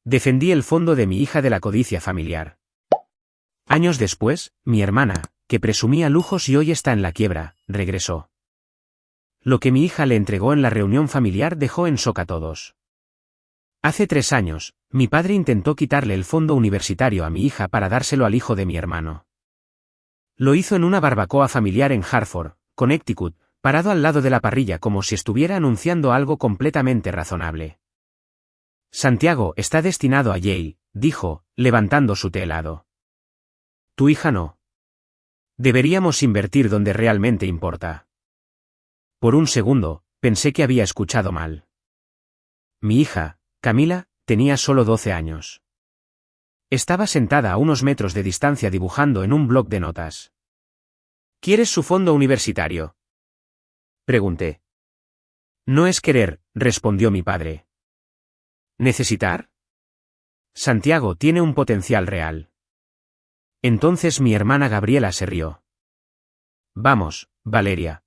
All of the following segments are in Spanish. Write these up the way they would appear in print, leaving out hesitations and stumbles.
Defendí el fondo de mi hija de la codicia familiar. Años después, mi hermana, que presumía lujos y hoy está en la quiebra, regresó. Lo que mi hija le entregó en la reunión familiar dejó en shock a todos. Hace 3 años, mi padre intentó quitarle el fondo universitario a mi hija para dárselo al hijo de mi hermano. Lo hizo en una barbacoa familiar en Hartford, Connecticut, parado al lado de la parrilla como si estuviera anunciando algo completamente razonable. Santiago está destinado a Yale, dijo, levantando su té helado. Tu hija no. Deberíamos invertir donde realmente importa. Por un segundo, pensé que había escuchado mal. Mi hija, Camila, tenía solo 12 años. Estaba sentada a unos metros de distancia dibujando en un bloc de notas. ¿Quieres su fondo universitario?, pregunté. No es querer, respondió mi padre. ¿Necesitar? Santiago tiene un potencial real. Entonces mi hermana Gabriela se rió. Vamos, Valeria.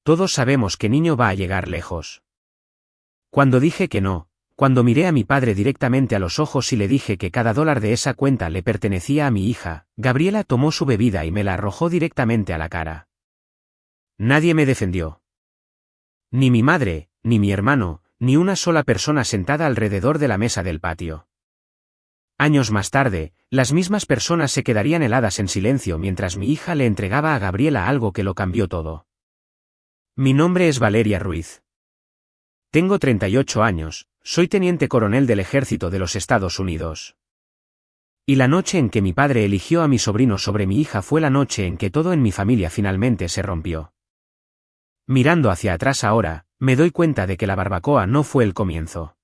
Todos sabemos que niño va a llegar lejos. Cuando dije que no, cuando miré a mi padre directamente a los ojos y le dije que cada dólar de esa cuenta le pertenecía a mi hija, Gabriela tomó su bebida y me la arrojó directamente a la cara. Nadie me defendió. Ni mi madre, ni mi hermano, ni una sola persona sentada alrededor de la mesa del patio. Años más tarde, las mismas personas se quedarían heladas en silencio mientras mi hija le entregaba a Gabriela algo que lo cambió todo. Mi nombre es Valeria Ruiz. Tengo 38 años, soy teniente coronel del Ejército de los Estados Unidos. Y la noche en que mi padre eligió a mi sobrino sobre mi hija fue la noche en que todo en mi familia finalmente se rompió. Mirando hacia atrás ahora, me doy cuenta de que la barbacoa no fue el comienzo.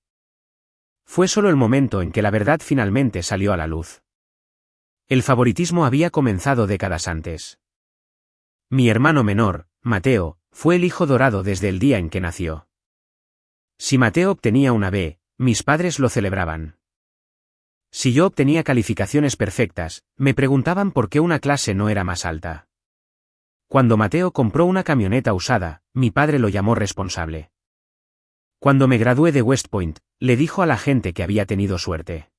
Fue solo el momento en que la verdad finalmente salió a la luz. El favoritismo había comenzado décadas antes. Mi hermano menor, Mateo, fue el hijo dorado desde el día en que nació. Si Mateo obtenía una B, mis padres lo celebraban. Si yo obtenía calificaciones perfectas, me preguntaban por qué una clase no era más alta. Cuando Mateo compró una camioneta usada, mi padre lo llamó responsable. Cuando me gradué de West Point, le dijo a la gente que había tenido suerte.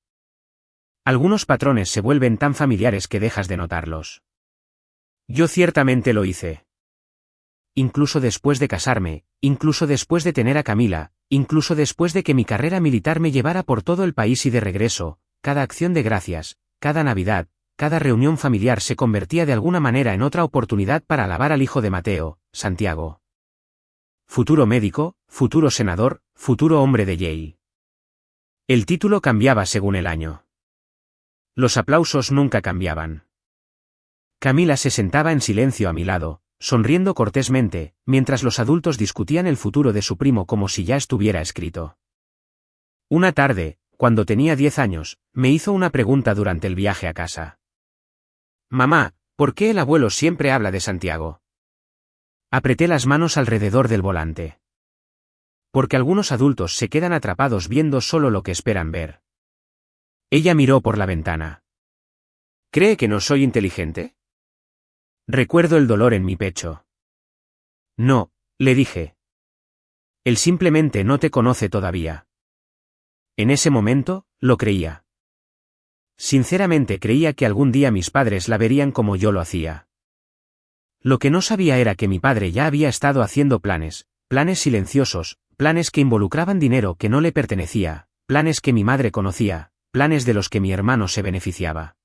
Algunos patrones se vuelven tan familiares que dejas de notarlos. Yo ciertamente lo hice. Incluso después de casarme, incluso después de tener a Camila, incluso después de que mi carrera militar me llevara por todo el país y de regreso, cada acción de gracias, cada Navidad, cada reunión familiar se convertía de alguna manera en otra oportunidad para alabar al hijo de Mateo, Santiago. Futuro médico, futuro senador, futuro hombre de Yale. El título cambiaba según el año. Los aplausos nunca cambiaban. Camila se sentaba en silencio a mi lado, sonriendo cortésmente, mientras los adultos discutían el futuro de su primo como si ya estuviera escrito. Una tarde, cuando tenía 10 años, me hizo una pregunta durante el viaje a casa. Mamá, ¿por qué el abuelo siempre habla de Santiago? Apreté las manos alrededor del volante. Porque algunos adultos se quedan atrapados viendo solo lo que esperan ver. Ella miró por la ventana. ¿Cree que no soy inteligente? Recuerdo el dolor en mi pecho. No, le dije. Él simplemente no te conoce todavía. En ese momento, lo creía. Sinceramente creía que algún día mis padres la verían como yo lo hacía. Lo que no sabía era que mi padre ya había estado haciendo planes silenciosos, planes que involucraban dinero que no le pertenecía, planes que mi madre conocía, planes de los que mi hermano se beneficiaba.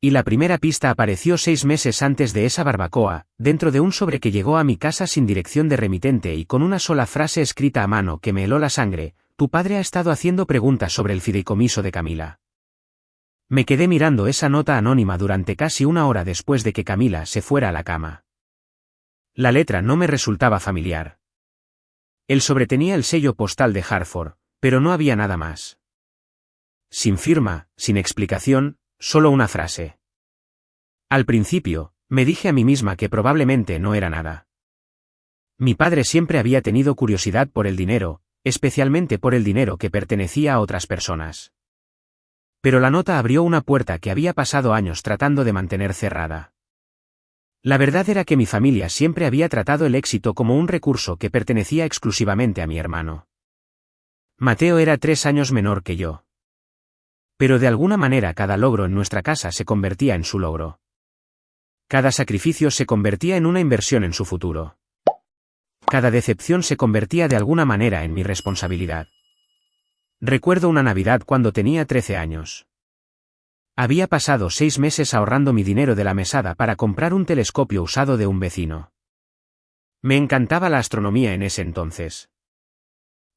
Y la primera pista apareció 6 meses antes de esa barbacoa, dentro de un sobre que llegó a mi casa sin dirección de remitente y con una sola frase escrita a mano que me heló la sangre: tu padre ha estado haciendo preguntas sobre el fideicomiso de Camila. Me quedé mirando esa nota anónima durante casi 1 hora después de que Camila se fuera a la cama. La letra no me resultaba familiar. El sobre tenía el sello postal de Hartford, pero no había nada más. Sin firma, sin explicación, solo una frase. Al principio, me dije a mí misma que probablemente no era nada. Mi padre siempre había tenido curiosidad por el dinero, especialmente por el dinero que pertenecía a otras personas. Pero la nota abrió una puerta que había pasado años tratando de mantener cerrada. La verdad era que mi familia siempre había tratado el éxito como un recurso que pertenecía exclusivamente a mi hermano. Mateo era 3 años menor que yo. Pero de alguna manera cada logro en nuestra casa se convertía en su logro. Cada sacrificio se convertía en una inversión en su futuro. Cada decepción se convertía de alguna manera en mi responsabilidad. Recuerdo una Navidad cuando tenía 13 años. Había pasado 6 meses ahorrando mi dinero de la mesada para comprar un telescopio usado de un vecino. Me encantaba la astronomía en ese entonces.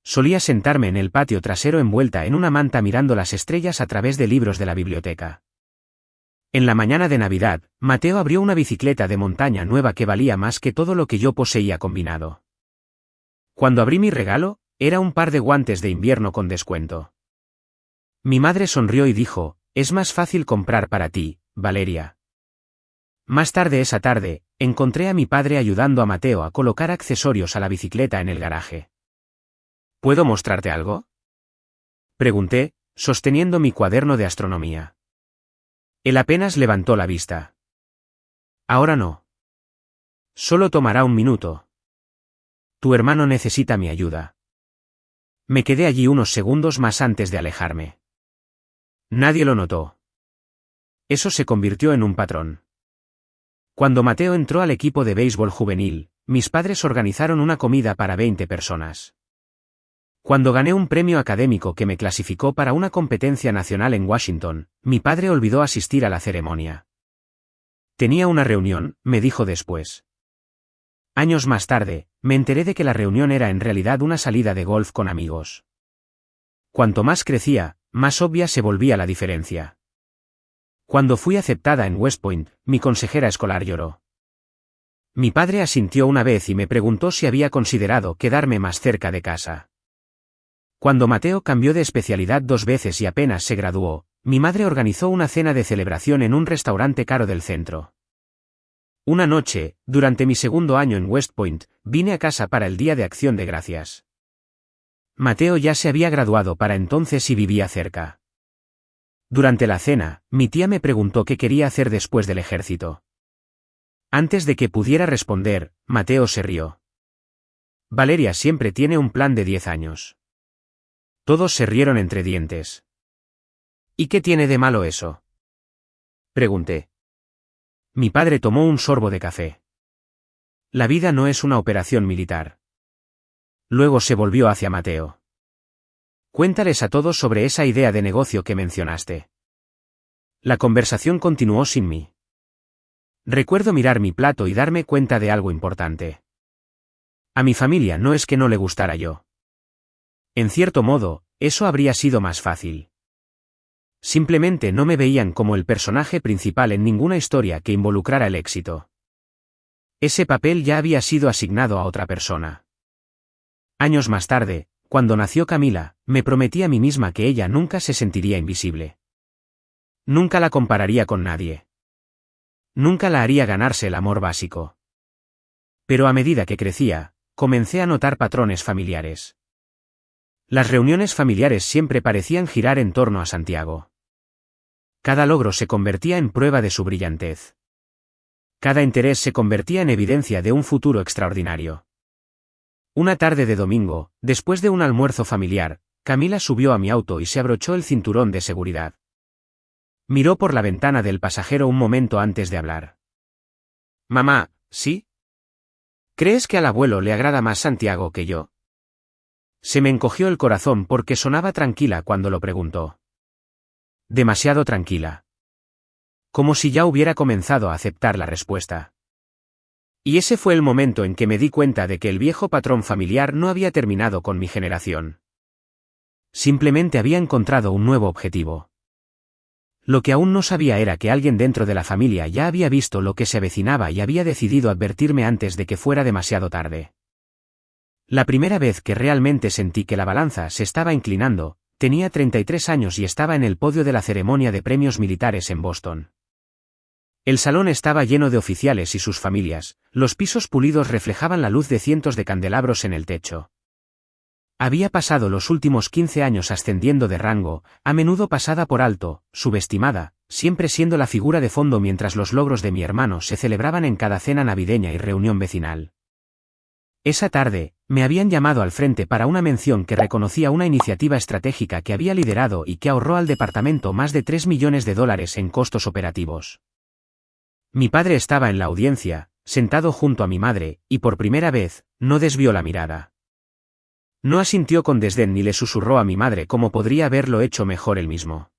Solía sentarme en el patio trasero envuelta en una manta mirando las estrellas a través de libros de la biblioteca. En la mañana de Navidad, Mateo abrió una bicicleta de montaña nueva que valía más que todo lo que yo poseía combinado. Cuando abrí mi regalo, era un par de guantes de invierno con descuento. Mi madre sonrió y dijo, «Es más fácil comprar para ti, Valeria». Más tarde esa tarde, encontré a mi padre ayudando a Mateo a colocar accesorios a la bicicleta en el garaje. ¿Puedo mostrarte algo?, pregunté, sosteniendo mi cuaderno de astronomía. Él apenas levantó la vista. Ahora no. Solo tomará un minuto. Tu hermano necesita mi ayuda. Me quedé allí unos segundos más antes de alejarme. Nadie lo notó. Eso se convirtió en un patrón. Cuando Mateo entró al equipo de béisbol juvenil, mis padres organizaron una comida para 20 personas. Cuando gané un premio académico que me clasificó para una competencia nacional en Washington, mi padre olvidó asistir a la ceremonia. Tenía una reunión, me dijo después. Años más tarde, me enteré de que la reunión era en realidad una salida de golf con amigos. Cuanto más crecía, más obvia se volvía la diferencia. Cuando fui aceptada en West Point, mi consejera escolar lloró. Mi padre asintió una vez y me preguntó si había considerado quedarme más cerca de casa. Cuando Mateo cambió de especialidad 2 veces y apenas se graduó, mi madre organizó una cena de celebración en un restaurante caro del centro. Una noche, durante mi segundo año en West Point, vine a casa para el Día de Acción de Gracias. Mateo ya se había graduado para entonces y vivía cerca. Durante la cena, mi tía me preguntó qué quería hacer después del ejército. Antes de que pudiera responder, Mateo se rió. Valeria siempre tiene un plan de 10 años. Todos se rieron entre dientes. ¿Y qué tiene de malo eso?, pregunté. Mi padre tomó un sorbo de café. La vida no es una operación militar. Luego se volvió hacia Mateo. Cuéntales a todos sobre esa idea de negocio que mencionaste. La conversación continuó sin mí. Recuerdo mirar mi plato y darme cuenta de algo importante. A mi familia no es que no le gustara yo. En cierto modo, eso habría sido más fácil. Simplemente no me veían como el personaje principal en ninguna historia que involucrara el éxito. Ese papel ya había sido asignado a otra persona. Años más tarde, cuando nació Camila, me prometí a mí misma que ella nunca se sentiría invisible. Nunca la compararía con nadie. Nunca la haría ganarse el amor básico. Pero a medida que crecía, comencé a notar patrones familiares. Las reuniones familiares siempre parecían girar en torno a Santiago. Cada logro se convertía en prueba de su brillantez. Cada interés se convertía en evidencia de un futuro extraordinario. Una tarde de domingo, después de un almuerzo familiar, Camila subió a mi auto y se abrochó el cinturón de seguridad. Miró por la ventana del pasajero un momento antes de hablar. «Mamá, ¿sí? ¿Crees que al abuelo le agrada más Santiago que yo?» Se me encogió el corazón porque sonaba tranquila cuando lo preguntó. Demasiado tranquila. Como si ya hubiera comenzado a aceptar la respuesta. Y ese fue el momento en que me di cuenta de que el viejo patrón familiar no había terminado con mi generación. Simplemente había encontrado un nuevo objetivo. Lo que aún no sabía era que alguien dentro de la familia ya había visto lo que se avecinaba y había decidido advertirme antes de que fuera demasiado tarde. La primera vez que realmente sentí que la balanza se estaba inclinando, tenía 33 años y estaba en el podio de la ceremonia de premios militares en Boston. El salón estaba lleno de oficiales y sus familias, los pisos pulidos reflejaban la luz de cientos de candelabros en el techo. Había pasado los últimos 15 años ascendiendo de rango, a menudo pasada por alto, subestimada, siempre siendo la figura de fondo mientras los logros de mi hermano se celebraban en cada cena navideña y reunión vecinal. Esa tarde, me habían llamado al frente para una mención que reconocía una iniciativa estratégica que había liderado y que ahorró al departamento más de $3 millones en costos operativos. Mi padre estaba en la audiencia, sentado junto a mi madre, y por primera vez, no desvió la mirada. No asintió con desdén ni le susurró a mi madre cómo podría haberlo hecho mejor él mismo.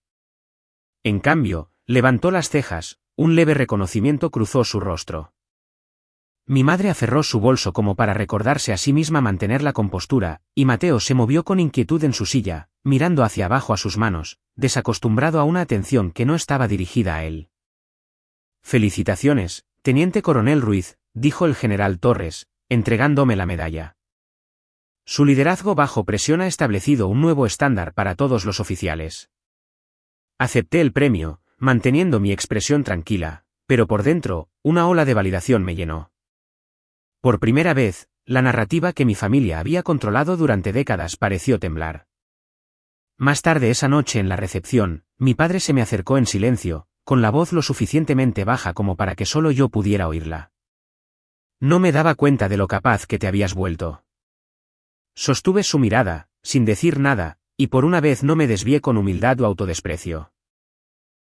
En cambio, levantó las cejas, un leve reconocimiento cruzó su rostro. Mi madre aferró su bolso como para recordarse a sí misma mantener la compostura, y Mateo se movió con inquietud en su silla, mirando hacia abajo a sus manos, desacostumbrado a una atención que no estaba dirigida a él. «Felicitaciones, teniente coronel Ruiz», dijo el general Torres, entregándome la medalla. Su liderazgo bajo presión ha establecido un nuevo estándar para todos los oficiales. Acepté el premio, manteniendo mi expresión tranquila, pero por dentro, una ola de validación me llenó. Por primera vez, la narrativa que mi familia había controlado durante décadas pareció temblar. Más tarde esa noche en la recepción, mi padre se me acercó en silencio, con la voz lo suficientemente baja como para que solo yo pudiera oírla. «No me daba cuenta de lo capaz que te habías vuelto». Sostuve su mirada, sin decir nada, y por una vez no me desvié con humildad o autodesprecio.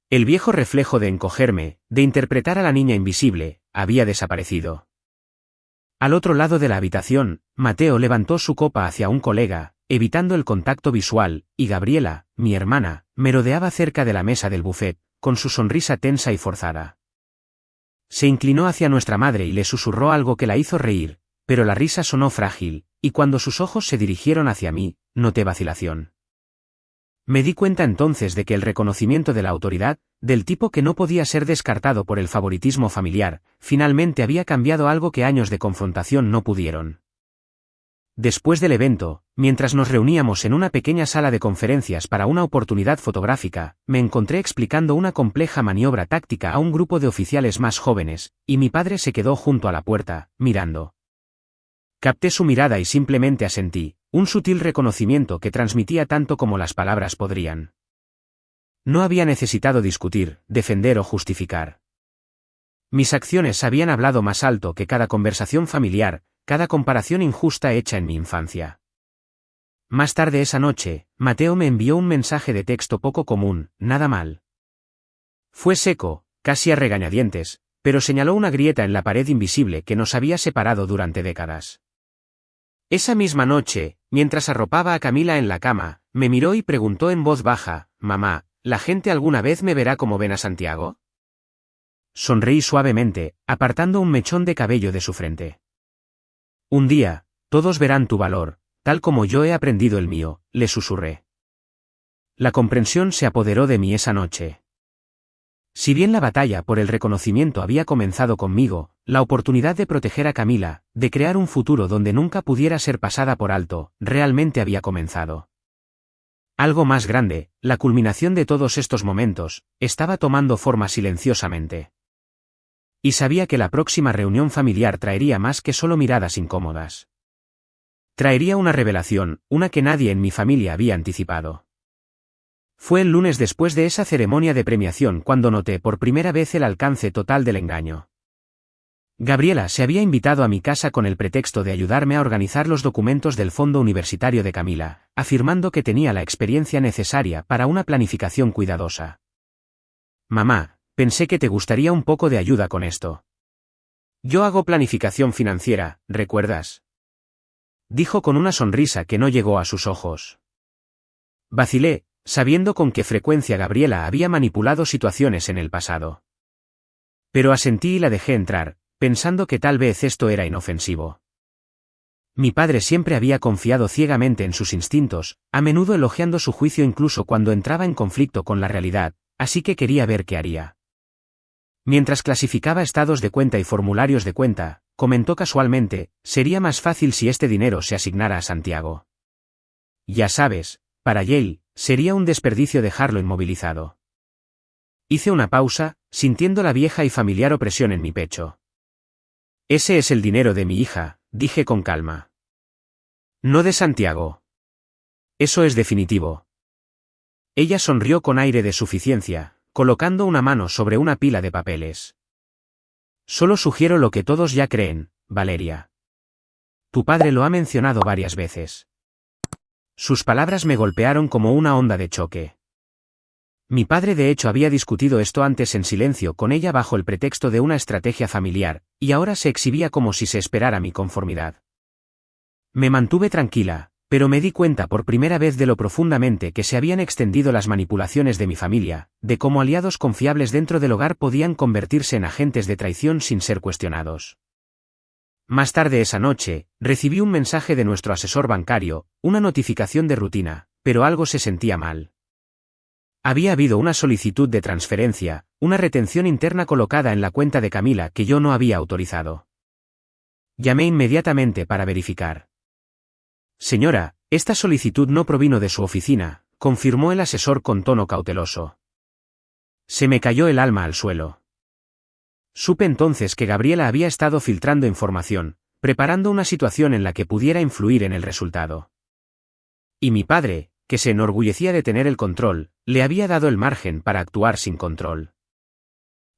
El viejo reflejo de encogerme, de interpretar a la niña invisible, había desaparecido. Al otro lado de la habitación, Mateo levantó su copa hacia un colega, evitando el contacto visual, y Gabriela, mi hermana, merodeaba cerca de la mesa del buffet, con su sonrisa tensa y forzada. Se inclinó hacia nuestra madre y le susurró algo que la hizo reír, pero la risa sonó frágil, y cuando sus ojos se dirigieron hacia mí, noté vacilación. Me di cuenta entonces de que el reconocimiento de la autoridad, del tipo que no podía ser descartado por el favoritismo familiar, finalmente había cambiado algo que años de confrontación no pudieron. Después del evento, mientras nos reuníamos en una pequeña sala de conferencias para una oportunidad fotográfica, me encontré explicando una compleja maniobra táctica a un grupo de oficiales más jóvenes, y mi padre se quedó junto a la puerta, mirando. Capté su mirada y simplemente asentí, un sutil reconocimiento que transmitía tanto como las palabras podrían. No había necesitado discutir, defender o justificar. Mis acciones habían hablado más alto que cada conversación familiar, cada comparación injusta hecha en mi infancia. Más tarde esa noche, Mateo me envió un mensaje de texto poco común, nada mal. Fue seco, casi a regañadientes, pero señaló una grieta en la pared invisible que nos había separado durante décadas. Esa misma noche, mientras arropaba a Camila en la cama, me miró y preguntó en voz baja, «Mamá, ¿la gente alguna vez me verá como ven a Santiago?» Sonreí suavemente, apartando un mechón de cabello de su frente. «Un día, todos verán tu valor, tal como yo he aprendido el mío», le susurré. La comprensión se apoderó de mí esa noche. Si bien la batalla por el reconocimiento había comenzado conmigo, la oportunidad de proteger a Camila, de crear un futuro donde nunca pudiera ser pasada por alto, realmente había comenzado. Algo más grande, la culminación de todos estos momentos, estaba tomando forma silenciosamente. Y sabía que la próxima reunión familiar traería más que solo miradas incómodas. Traería una revelación, una que nadie en mi familia había anticipado. Fue el lunes después de esa ceremonia de premiación cuando noté por primera vez el alcance total del engaño. Gabriela se había invitado a mi casa con el pretexto de ayudarme a organizar los documentos del fondo universitario de Camila, afirmando que tenía la experiencia necesaria para una planificación cuidadosa. «Mamá, pensé que te gustaría un poco de ayuda con esto. Yo hago planificación financiera, ¿recuerdas?», dijo con una sonrisa que no llegó a sus ojos. Vacilé, sabiendo con qué frecuencia Gabriela había manipulado situaciones en el pasado. Pero asentí y la dejé entrar, pensando que tal vez esto era inofensivo. Mi padre siempre había confiado ciegamente en sus instintos, a menudo elogiando su juicio incluso cuando entraba en conflicto con la realidad, así que quería ver qué haría. Mientras clasificaba estados de cuenta y formularios de cuenta, comentó casualmente, sería más fácil si este dinero se asignara a Santiago. Ya sabes, para Yale, sería un desperdicio dejarlo inmovilizado. Hice una pausa, sintiendo la vieja y familiar opresión en mi pecho. Ese es el dinero de mi hija, dije con calma. No de Santiago. Eso es definitivo. Ella sonrió con aire de suficiencia, colocando una mano sobre una pila de papeles. Solo sugiero lo que todos ya creen, Valeria. Tu padre lo ha mencionado varias veces. Sus palabras me golpearon como una onda de choque. Mi padre de hecho había discutido esto antes en silencio con ella bajo el pretexto de una estrategia familiar, y ahora se exhibía como si se esperara mi conformidad. Me mantuve tranquila, pero me di cuenta por primera vez de lo profundamente que se habían extendido las manipulaciones de mi familia, de cómo aliados confiables dentro del hogar podían convertirse en agentes de traición sin ser cuestionados. Más tarde esa noche, recibí un mensaje de nuestro asesor bancario, una notificación de rutina, pero algo se sentía mal. Había habido una solicitud de transferencia, una retención interna colocada en la cuenta de Camila que yo no había autorizado. Llamé inmediatamente para verificar. Señora, esta solicitud no provino de su oficina, confirmó el asesor con tono cauteloso. Se me cayó el alma al suelo. Supe entonces que Gabriela había estado filtrando información, preparando una situación en la que pudiera influir en el resultado. Y mi padre, que se enorgullecía de tener el control, le había dado el margen para actuar sin control.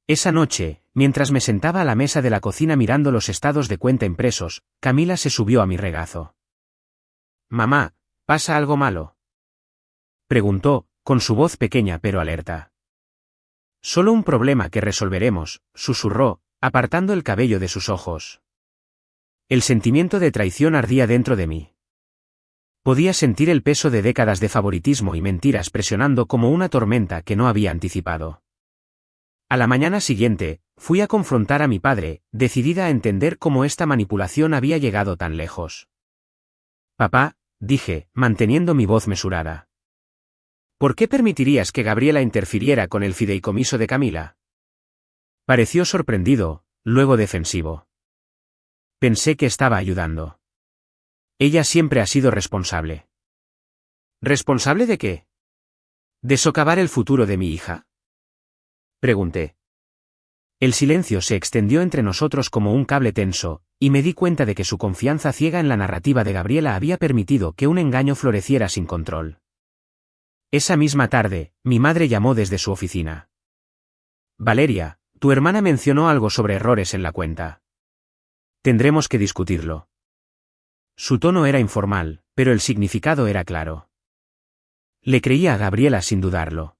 Esa noche, mientras me sentaba a la mesa de la cocina mirando los estados de cuenta impresos, Camila se subió a mi regazo. «Mamá, ¿pasa algo malo?», preguntó, con su voz pequeña pero alerta. «Solo un problema que resolveremos», susurró, apartando el cabello de sus ojos. El sentimiento de traición ardía dentro de mí. Podía sentir el peso de décadas de favoritismo y mentiras presionando como una tormenta que no había anticipado. A la mañana siguiente, fui a confrontar a mi padre, decidida a entender cómo esta manipulación había llegado tan lejos. «Papá», dije, manteniendo mi voz mesurada. «¿Por qué permitirías que Gabriela interfiriera con el fideicomiso de Camila?». Pareció sorprendido, luego defensivo. Pensé que estaba ayudando. Ella siempre ha sido responsable. ¿Responsable de qué? ¿De socavar el futuro de mi hija?, pregunté. El silencio se extendió entre nosotros como un cable tenso, y me di cuenta de que su confianza ciega en la narrativa de Gabriela había permitido que un engaño floreciera sin control. Esa misma tarde, mi madre llamó desde su oficina. «Valeria, tu hermana mencionó algo sobre errores en la cuenta. Tendremos que discutirlo». Su tono era informal, pero el significado era claro. Le creía a Gabriela sin dudarlo.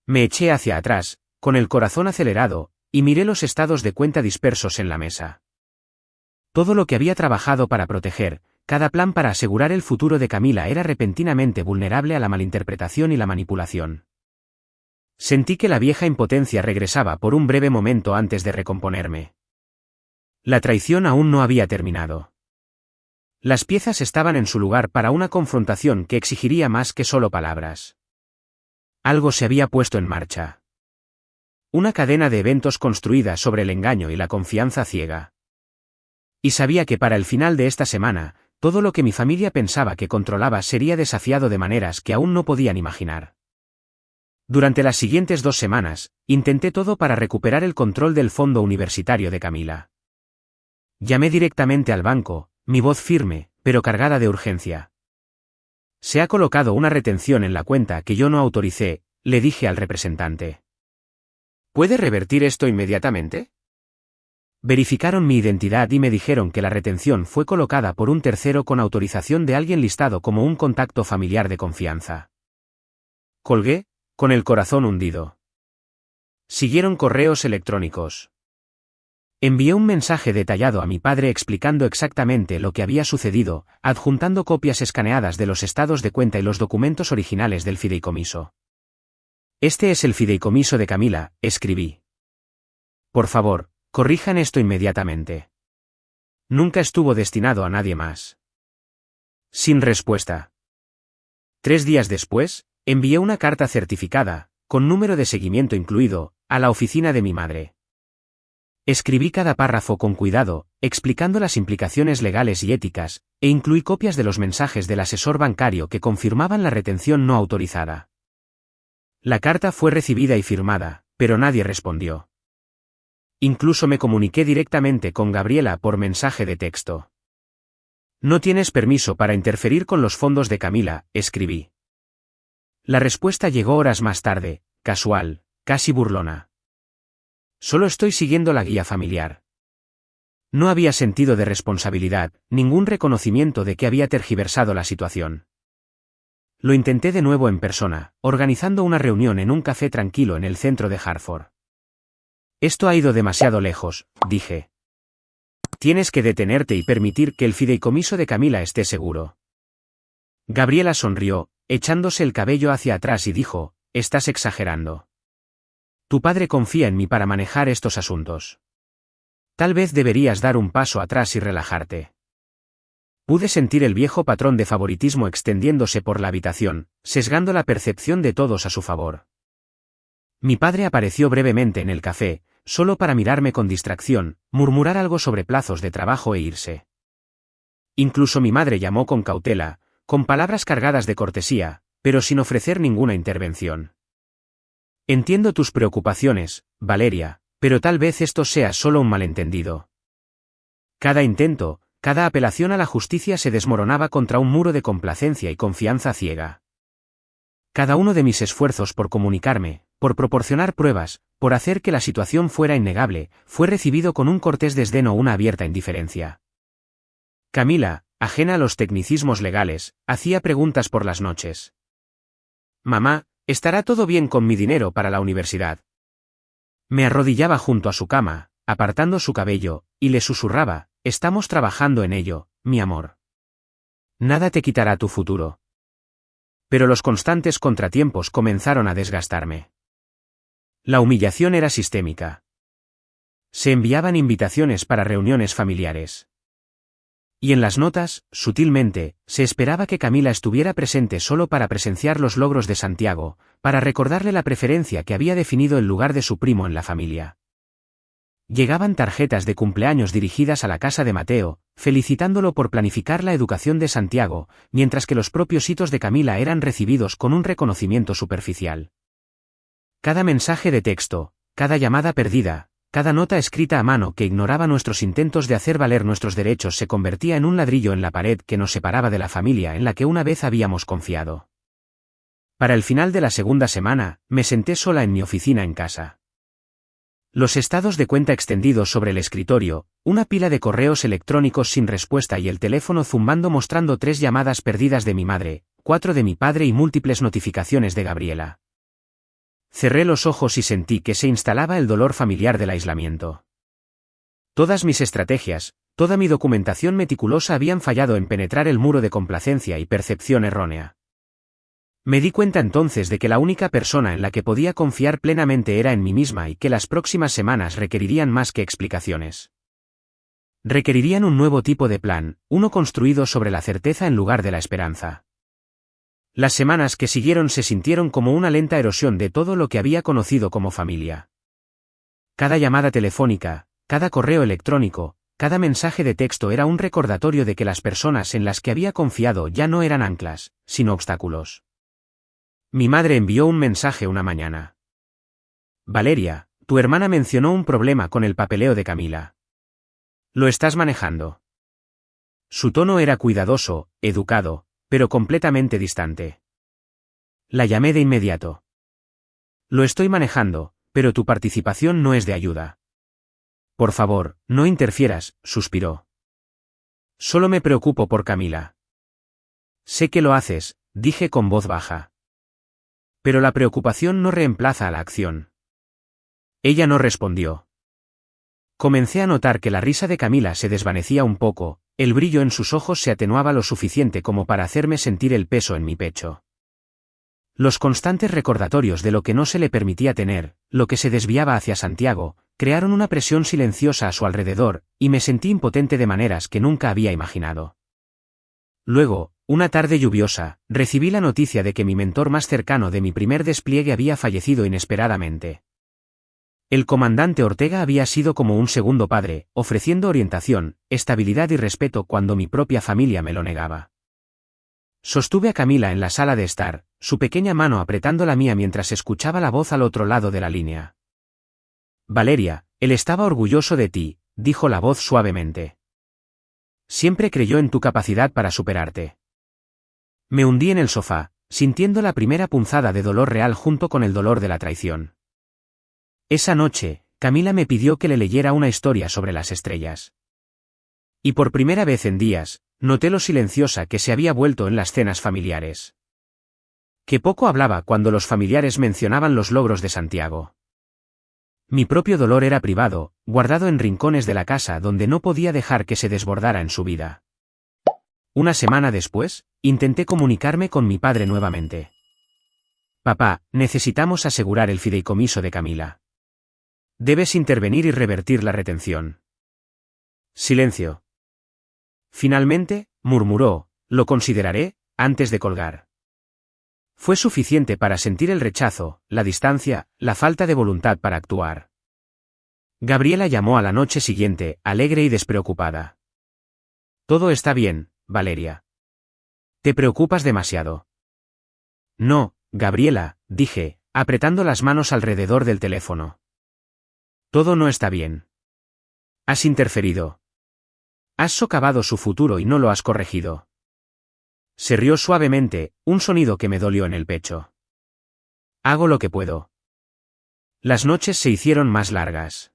Me eché hacia atrás, con el corazón acelerado, y miré los estados de cuenta dispersos en la mesa. Todo lo que había trabajado para proteger, cada plan para asegurar el futuro de Camila era repentinamente vulnerable a la malinterpretación y la manipulación. Sentí que la vieja impotencia regresaba por un breve momento antes de recomponerme. La traición aún no había terminado. Las piezas estaban en su lugar para una confrontación que exigiría más que solo palabras. Algo se había puesto en marcha. Una cadena de eventos construida sobre el engaño y la confianza ciega. Y sabía que para el final de esta semana, todo lo que mi familia pensaba que controlaba sería desafiado de maneras que aún no podían imaginar. Durante las siguientes 2 semanas, intenté todo para recuperar el control del fondo universitario de Camila. Llamé directamente al banco, mi voz firme, pero cargada de urgencia. «Se ha colocado una retención en la cuenta que yo no autoricé», le dije al representante. «¿Puede revertir esto inmediatamente?». Verificaron mi identidad y me dijeron que la retención fue colocada por un tercero con autorización de alguien listado como un contacto familiar de confianza. Colgué, con el corazón hundido. Siguieron correos electrónicos. Envié un mensaje detallado a mi padre explicando exactamente lo que había sucedido, adjuntando copias escaneadas de los estados de cuenta y los documentos originales del fideicomiso. «Este es el fideicomiso de Camila», escribí. «Por favor, corrijan esto inmediatamente. Nunca estuvo destinado a nadie más». Sin respuesta. 3 días después, envié una carta certificada, con número de seguimiento incluido, a la oficina de mi madre. Escribí cada párrafo con cuidado, explicando las implicaciones legales y éticas, e incluí copias de los mensajes del asesor bancario que confirmaban la retención no autorizada. La carta fue recibida y firmada, pero nadie respondió. Incluso me comuniqué directamente con Gabriela por mensaje de texto. «No tienes permiso para interferir con los fondos de Camila», escribí. La respuesta llegó horas más tarde, casual, casi burlona. «Solo estoy siguiendo la guía familiar». No había sentido de responsabilidad, ningún reconocimiento de que había tergiversado la situación. Lo intenté de nuevo en persona, organizando una reunión en un café tranquilo en el centro de Hartford. Esto ha ido demasiado lejos, dije. Tienes que detenerte y permitir que el fideicomiso de Camila esté seguro. Gabriela sonrió, echándose el cabello hacia atrás y dijo, estás exagerando. Tu padre confía en mí para manejar estos asuntos. Tal vez deberías dar un paso atrás y relajarte. Pude sentir el viejo patrón de favoritismo extendiéndose por la habitación, sesgando la percepción de todos a su favor. Mi padre apareció brevemente en el café, solo para mirarme con distracción, murmurar algo sobre plazos de trabajo e irse. Incluso mi madre llamó con cautela, con palabras cargadas de cortesía, pero sin ofrecer ninguna intervención. Entiendo tus preocupaciones, Valeria, pero tal vez esto sea solo un malentendido. Cada intento, cada apelación a la justicia se desmoronaba contra un muro de complacencia y confianza ciega. Cada uno de mis esfuerzos por comunicarme, por proporcionar pruebas, por hacer que la situación fuera innegable, fue recibido con un cortés desdén o una abierta indiferencia. Camila, ajena a los tecnicismos legales, hacía preguntas por las noches. Mamá, ¿estará todo bien con mi dinero para la universidad? Me arrodillaba junto a su cama, apartando su cabello, y le susurraba, estamos trabajando en ello, mi amor. Nada te quitará tu futuro. Pero los constantes contratiempos comenzaron a desgastarme. La humillación era sistémica. Se enviaban invitaciones para reuniones familiares. Y en las notas, sutilmente, se esperaba que Camila estuviera presente solo para presenciar los logros de Santiago, para recordarle la preferencia que había definido el lugar de su primo en la familia. Llegaban tarjetas de cumpleaños dirigidas a la casa de Mateo, felicitándolo por planificar la educación de Santiago, mientras que los propios hitos de Camila eran recibidos con un reconocimiento superficial. Cada mensaje de texto, cada llamada perdida, cada nota escrita a mano que ignoraba nuestros intentos de hacer valer nuestros derechos se convertía en un ladrillo en la pared que nos separaba de la familia en la que una vez habíamos confiado. Para el final de la segunda semana, me senté sola en mi oficina en casa. Los estados de cuenta extendidos sobre el escritorio, una pila de correos electrónicos sin respuesta y el teléfono zumbando mostrando 3 llamadas perdidas de mi madre, 4 de mi padre y múltiples notificaciones de Gabriela. Cerré los ojos y sentí que se instalaba el dolor familiar del aislamiento. Todas mis estrategias, toda mi documentación meticulosa habían fallado en penetrar el muro de complacencia y percepción errónea. Me di cuenta entonces de que la única persona en la que podía confiar plenamente era en mí misma y que las próximas semanas requerirían más que explicaciones. Requerirían un nuevo tipo de plan, uno construido sobre la certeza en lugar de la esperanza. Las semanas que siguieron se sintieron como una lenta erosión de todo lo que había conocido como familia. Cada llamada telefónica, cada correo electrónico, cada mensaje de texto era un recordatorio de que las personas en las que había confiado ya no eran anclas, sino obstáculos. Mi madre envió un mensaje una mañana. Valeria, tu hermana mencionó un problema con el papeleo de Camila. ¿Lo estás manejando? Su tono era cuidadoso, educado, pero completamente distante. La llamé de inmediato. Lo estoy manejando, pero tu participación no es de ayuda. Por favor, no interfieras, suspiró. Solo me preocupo por Camila. Sé que lo haces, dije con voz baja. Pero la preocupación no reemplaza a la acción. Ella no respondió. Comencé a notar que la risa de Camila se desvanecía un poco, el brillo en sus ojos se atenuaba lo suficiente como para hacerme sentir el peso en mi pecho. Los constantes recordatorios de lo que no se le permitía tener, lo que se desviaba hacia Santiago, crearon una presión silenciosa a su alrededor, y me sentí impotente de maneras que nunca había imaginado. Luego, una tarde lluviosa, recibí la noticia de que mi mentor más cercano de mi primer despliegue había fallecido inesperadamente. El comandante Ortega había sido como un segundo padre, ofreciendo orientación, estabilidad y respeto cuando mi propia familia me lo negaba. Sostuve a Camila en la sala de estar, su pequeña mano apretando la mía mientras escuchaba la voz al otro lado de la línea. Valeria, él estaba orgulloso de ti, dijo la voz suavemente. Siempre creyó en tu capacidad para superarte. Me hundí en el sofá, sintiendo la primera punzada de dolor real junto con el dolor de la traición. Esa noche, Camila me pidió que le leyera una historia sobre las estrellas. Y por primera vez en días, noté lo silenciosa que se había vuelto en las cenas familiares. Que poco hablaba cuando los familiares mencionaban los logros de Santiago. Mi propio dolor era privado, guardado en rincones de la casa donde no podía dejar que se desbordara en su vida. Una semana después, intenté comunicarme con mi padre nuevamente. Papá, necesitamos asegurar el fideicomiso de Camila. Debes intervenir y revertir la retención. Silencio. Finalmente, murmuró, lo consideraré, antes de colgar. Fue suficiente para sentir el rechazo, la distancia, la falta de voluntad para actuar. Gabriela llamó a la noche siguiente, alegre y despreocupada. Todo está bien, Valeria. Te preocupas demasiado. No, Gabriela, dije, apretando las manos alrededor del teléfono. Todo no está bien. Has interferido. Has socavado su futuro y no lo has corregido. Se rió suavemente, un sonido que me dolió en el pecho. Hago lo que puedo. Las noches se hicieron más largas.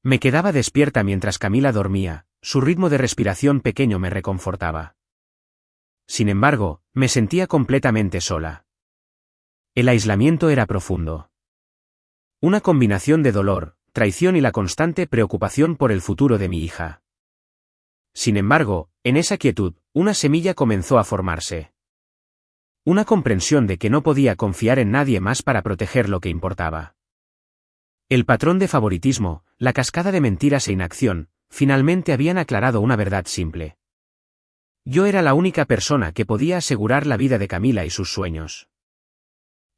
Me quedaba despierta mientras Camila dormía, su ritmo de respiración pequeño me reconfortaba. Sin embargo, me sentía completamente sola. El aislamiento era profundo. Una combinación de dolor, traición y la constante preocupación por el futuro de mi hija. Sin embargo, en esa quietud, una semilla comenzó a formarse. Una comprensión de que no podía confiar en nadie más para proteger lo que importaba. El patrón de favoritismo, la cascada de mentiras e inacción, finalmente habían aclarado una verdad simple. Yo era la única persona que podía asegurar la vida de Camila y sus sueños.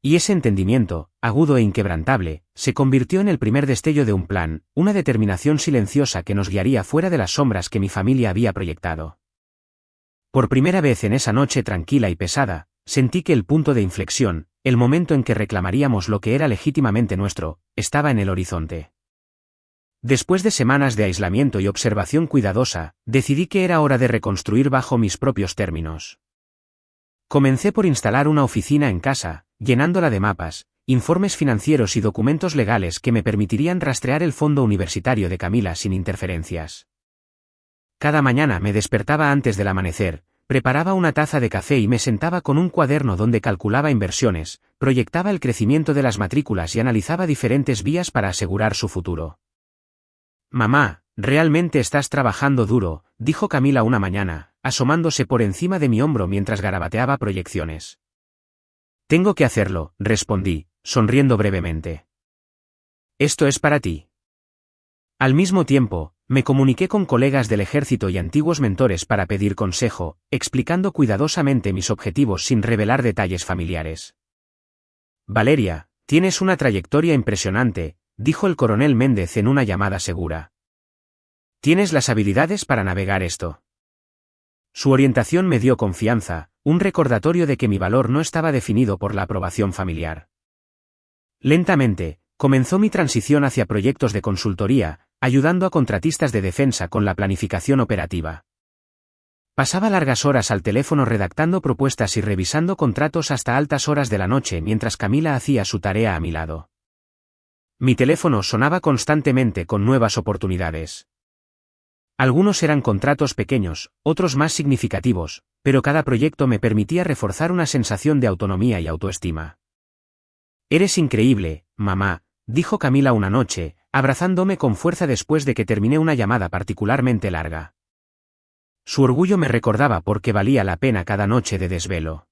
Y ese entendimiento, agudo e inquebrantable, se convirtió en el primer destello de un plan, una determinación silenciosa que nos guiaría fuera de las sombras que mi familia había proyectado. Por primera vez en esa noche tranquila y pesada, sentí que el punto de inflexión, el momento en que reclamaríamos lo que era legítimamente nuestro, estaba en el horizonte. Después de semanas de aislamiento y observación cuidadosa, decidí que era hora de reconstruir bajo mis propios términos. Comencé por instalar una oficina en casa, llenándola de mapas, informes financieros y documentos legales que me permitirían rastrear el fondo universitario de Camila sin interferencias. Cada mañana me despertaba antes del amanecer, preparaba una taza de café y me sentaba con un cuaderno donde calculaba inversiones, proyectaba el crecimiento de las matrículas y analizaba diferentes vías para asegurar su futuro. Mamá, realmente estás trabajando duro, dijo Camila una mañana, asomándose por encima de mi hombro mientras garabateaba proyecciones. Tengo que hacerlo, respondí, sonriendo brevemente. Esto es para ti. Al mismo tiempo, me comuniqué con colegas del ejército y antiguos mentores para pedir consejo, explicando cuidadosamente mis objetivos sin revelar detalles familiares. Valeria, tienes una trayectoria impresionante, dijo el coronel Méndez en una llamada segura. Tienes las habilidades para navegar esto. Su orientación me dio confianza, un recordatorio de que mi valor no estaba definido por la aprobación familiar. Lentamente, comenzó mi transición hacia proyectos de consultoría, ayudando a contratistas de defensa con la planificación operativa. Pasaba largas horas al teléfono redactando propuestas y revisando contratos hasta altas horas de la noche mientras Camila hacía su tarea a mi lado. Mi teléfono sonaba constantemente con nuevas oportunidades. Algunos eran contratos pequeños, otros más significativos, pero cada proyecto me permitía reforzar una sensación de autonomía y autoestima. Eres increíble, mamá, dijo Camila una noche, abrazándome con fuerza después de que terminé una llamada particularmente larga. Su orgullo me recordaba por qué valía la pena cada noche de desvelo.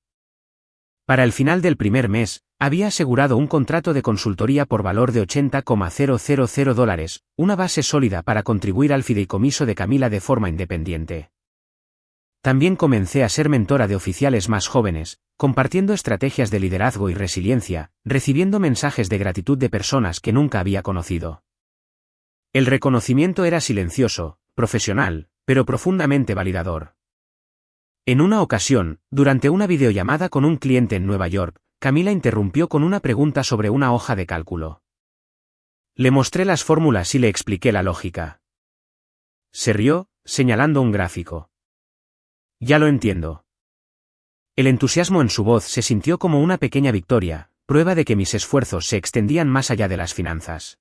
Para el final del primer mes, había asegurado un contrato de consultoría por valor de $80,000, una base sólida para contribuir al fideicomiso de Camila de forma independiente. También comencé a ser mentora de oficiales más jóvenes, compartiendo estrategias de liderazgo y resiliencia, recibiendo mensajes de gratitud de personas que nunca había conocido. El reconocimiento era silencioso, profesional, pero profundamente validador. En una ocasión, durante una videollamada con un cliente en Nueva York, Camila interrumpió con una pregunta sobre una hoja de cálculo. Le mostré las fórmulas y le expliqué la lógica. Se rió, señalando un gráfico. Ya lo entiendo. El entusiasmo en su voz se sintió como una pequeña victoria, prueba de que mis esfuerzos se extendían más allá de las finanzas.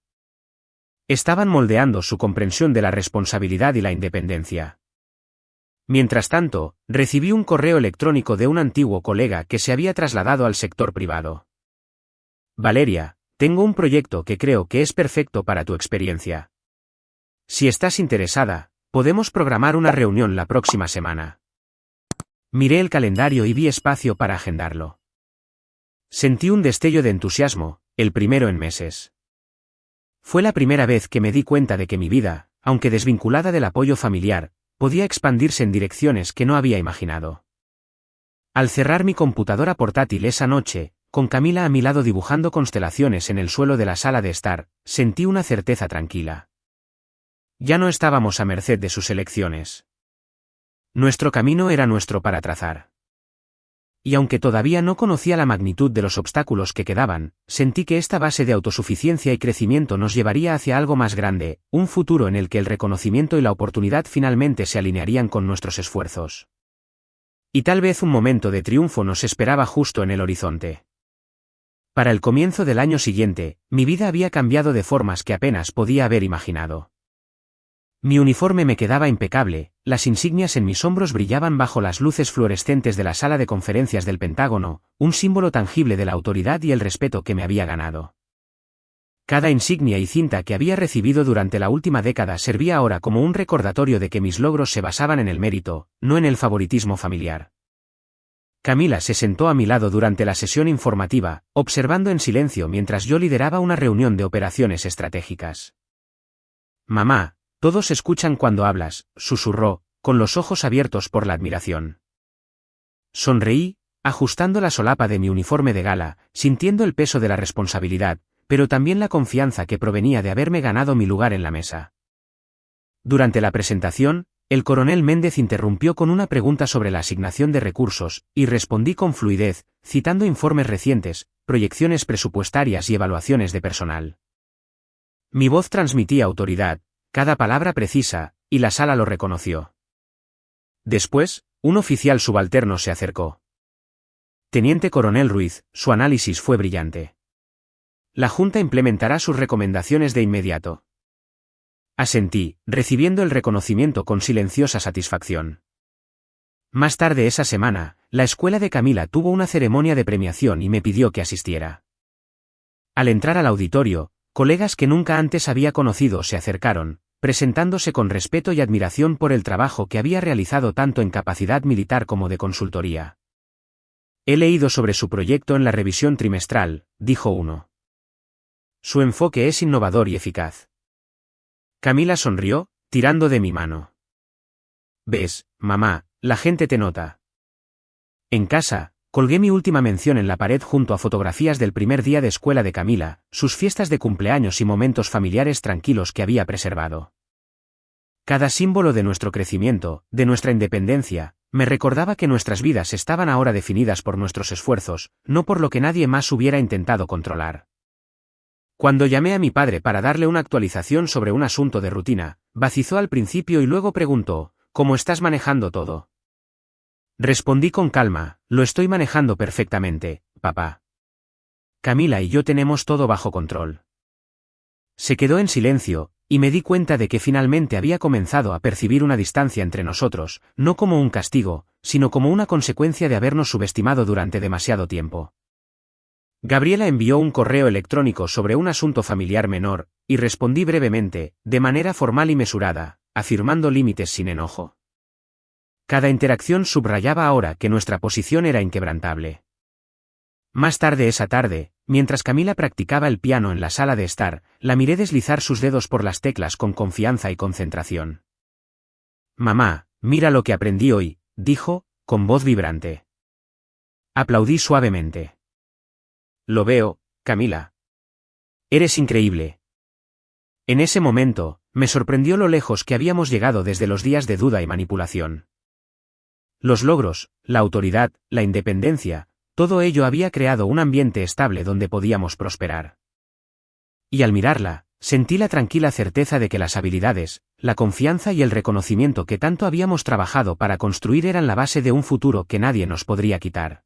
Estaban moldeando su comprensión de la responsabilidad y la independencia. Mientras tanto, recibí un correo electrónico de un antiguo colega que se había trasladado al sector privado. Valeria, tengo un proyecto que creo que es perfecto para tu experiencia. Si estás interesada, podemos programar una reunión la próxima semana. Miré el calendario y vi espacio para agendarlo. Sentí un destello de entusiasmo, el primero en meses. Fue la primera vez que me di cuenta de que mi vida, aunque desvinculada del apoyo familiar, podía expandirse en direcciones que no había imaginado. Al cerrar mi computadora portátil esa noche, con Camila a mi lado dibujando constelaciones en el suelo de la sala de estar, sentí una certeza tranquila. Ya no estábamos a merced de sus elecciones. Nuestro camino era nuestro para trazar. Y aunque todavía no conocía la magnitud de los obstáculos que quedaban, sentí que esta base de autosuficiencia y crecimiento nos llevaría hacia algo más grande, un futuro en el que el reconocimiento y la oportunidad finalmente se alinearían con nuestros esfuerzos. Y tal vez un momento de triunfo nos esperaba justo en el horizonte. Para el comienzo del año siguiente, mi vida había cambiado de formas que apenas podía haber imaginado. Mi uniforme me quedaba impecable, las insignias en mis hombros brillaban bajo las luces fluorescentes de la sala de conferencias del Pentágono, un símbolo tangible de la autoridad y el respeto que me había ganado. Cada insignia y cinta que había recibido durante la última década servía ahora como un recordatorio de que mis logros se basaban en el mérito, no en el favoritismo familiar. Camila se sentó a mi lado durante la sesión informativa, observando en silencio mientras yo lideraba una reunión de operaciones estratégicas. «Mamá, todos escuchan cuando hablas», susurró, con los ojos abiertos por la admiración. Sonreí, ajustando la solapa de mi uniforme de gala, sintiendo el peso de la responsabilidad, pero también la confianza que provenía de haberme ganado mi lugar en la mesa. Durante la presentación, el coronel Méndez interrumpió con una pregunta sobre la asignación de recursos, y respondí con fluidez, citando informes recientes, proyecciones presupuestarias y evaluaciones de personal. Mi voz transmitía autoridad, cada palabra precisa, y la sala lo reconoció. Después, un oficial subalterno se acercó. «Teniente Coronel Ruiz, su análisis fue brillante. La Junta implementará sus recomendaciones de inmediato». Asentí, recibiendo el reconocimiento con silenciosa satisfacción. Más tarde esa semana, la escuela de Camila tuvo una ceremonia de premiación y me pidió que asistiera. Al entrar al auditorio, colegas que nunca antes había conocido se acercaron, presentándose con respeto y admiración por el trabajo que había realizado tanto en capacidad militar como de consultoría. «He leído sobre su proyecto en la revisión trimestral», dijo uno. «Su enfoque es innovador y eficaz». Camila sonrió, tirando de mi mano. «Ves, mamá, la gente te nota». En casa, colgué mi última mención en la pared junto a fotografías del primer día de escuela de Camila, sus fiestas de cumpleaños y momentos familiares tranquilos que había preservado. Cada símbolo de nuestro crecimiento, de nuestra independencia, me recordaba que nuestras vidas estaban ahora definidas por nuestros esfuerzos, no por lo que nadie más hubiera intentado controlar. Cuando llamé a mi padre para darle una actualización sobre un asunto de rutina, vaciló al principio y luego preguntó: «¿Cómo estás manejando todo?». Respondí con calma: «Lo estoy manejando perfectamente, papá. Camila y yo tenemos todo bajo control». Se quedó en silencio, y me di cuenta de que finalmente había comenzado a percibir una distancia entre nosotros, no como un castigo, sino como una consecuencia de habernos subestimado durante demasiado tiempo. Gabriela envió un correo electrónico sobre un asunto familiar menor, y respondí brevemente, de manera formal y mesurada, afirmando límites sin enojo. Cada interacción subrayaba ahora que nuestra posición era inquebrantable. Más tarde esa tarde, mientras Camila practicaba el piano en la sala de estar, la miré deslizar sus dedos por las teclas con confianza y concentración. «Mamá, mira lo que aprendí hoy», dijo, con voz vibrante. Aplaudí suavemente. «Lo veo, Camila. Eres increíble». En ese momento, me sorprendió lo lejos que habíamos llegado desde los días de duda y manipulación. Los logros, la autoridad, la independencia, todo ello había creado un ambiente estable donde podíamos prosperar. Y al mirarla, sentí la tranquila certeza de que las habilidades, la confianza y el reconocimiento que tanto habíamos trabajado para construir eran la base de un futuro que nadie nos podría quitar.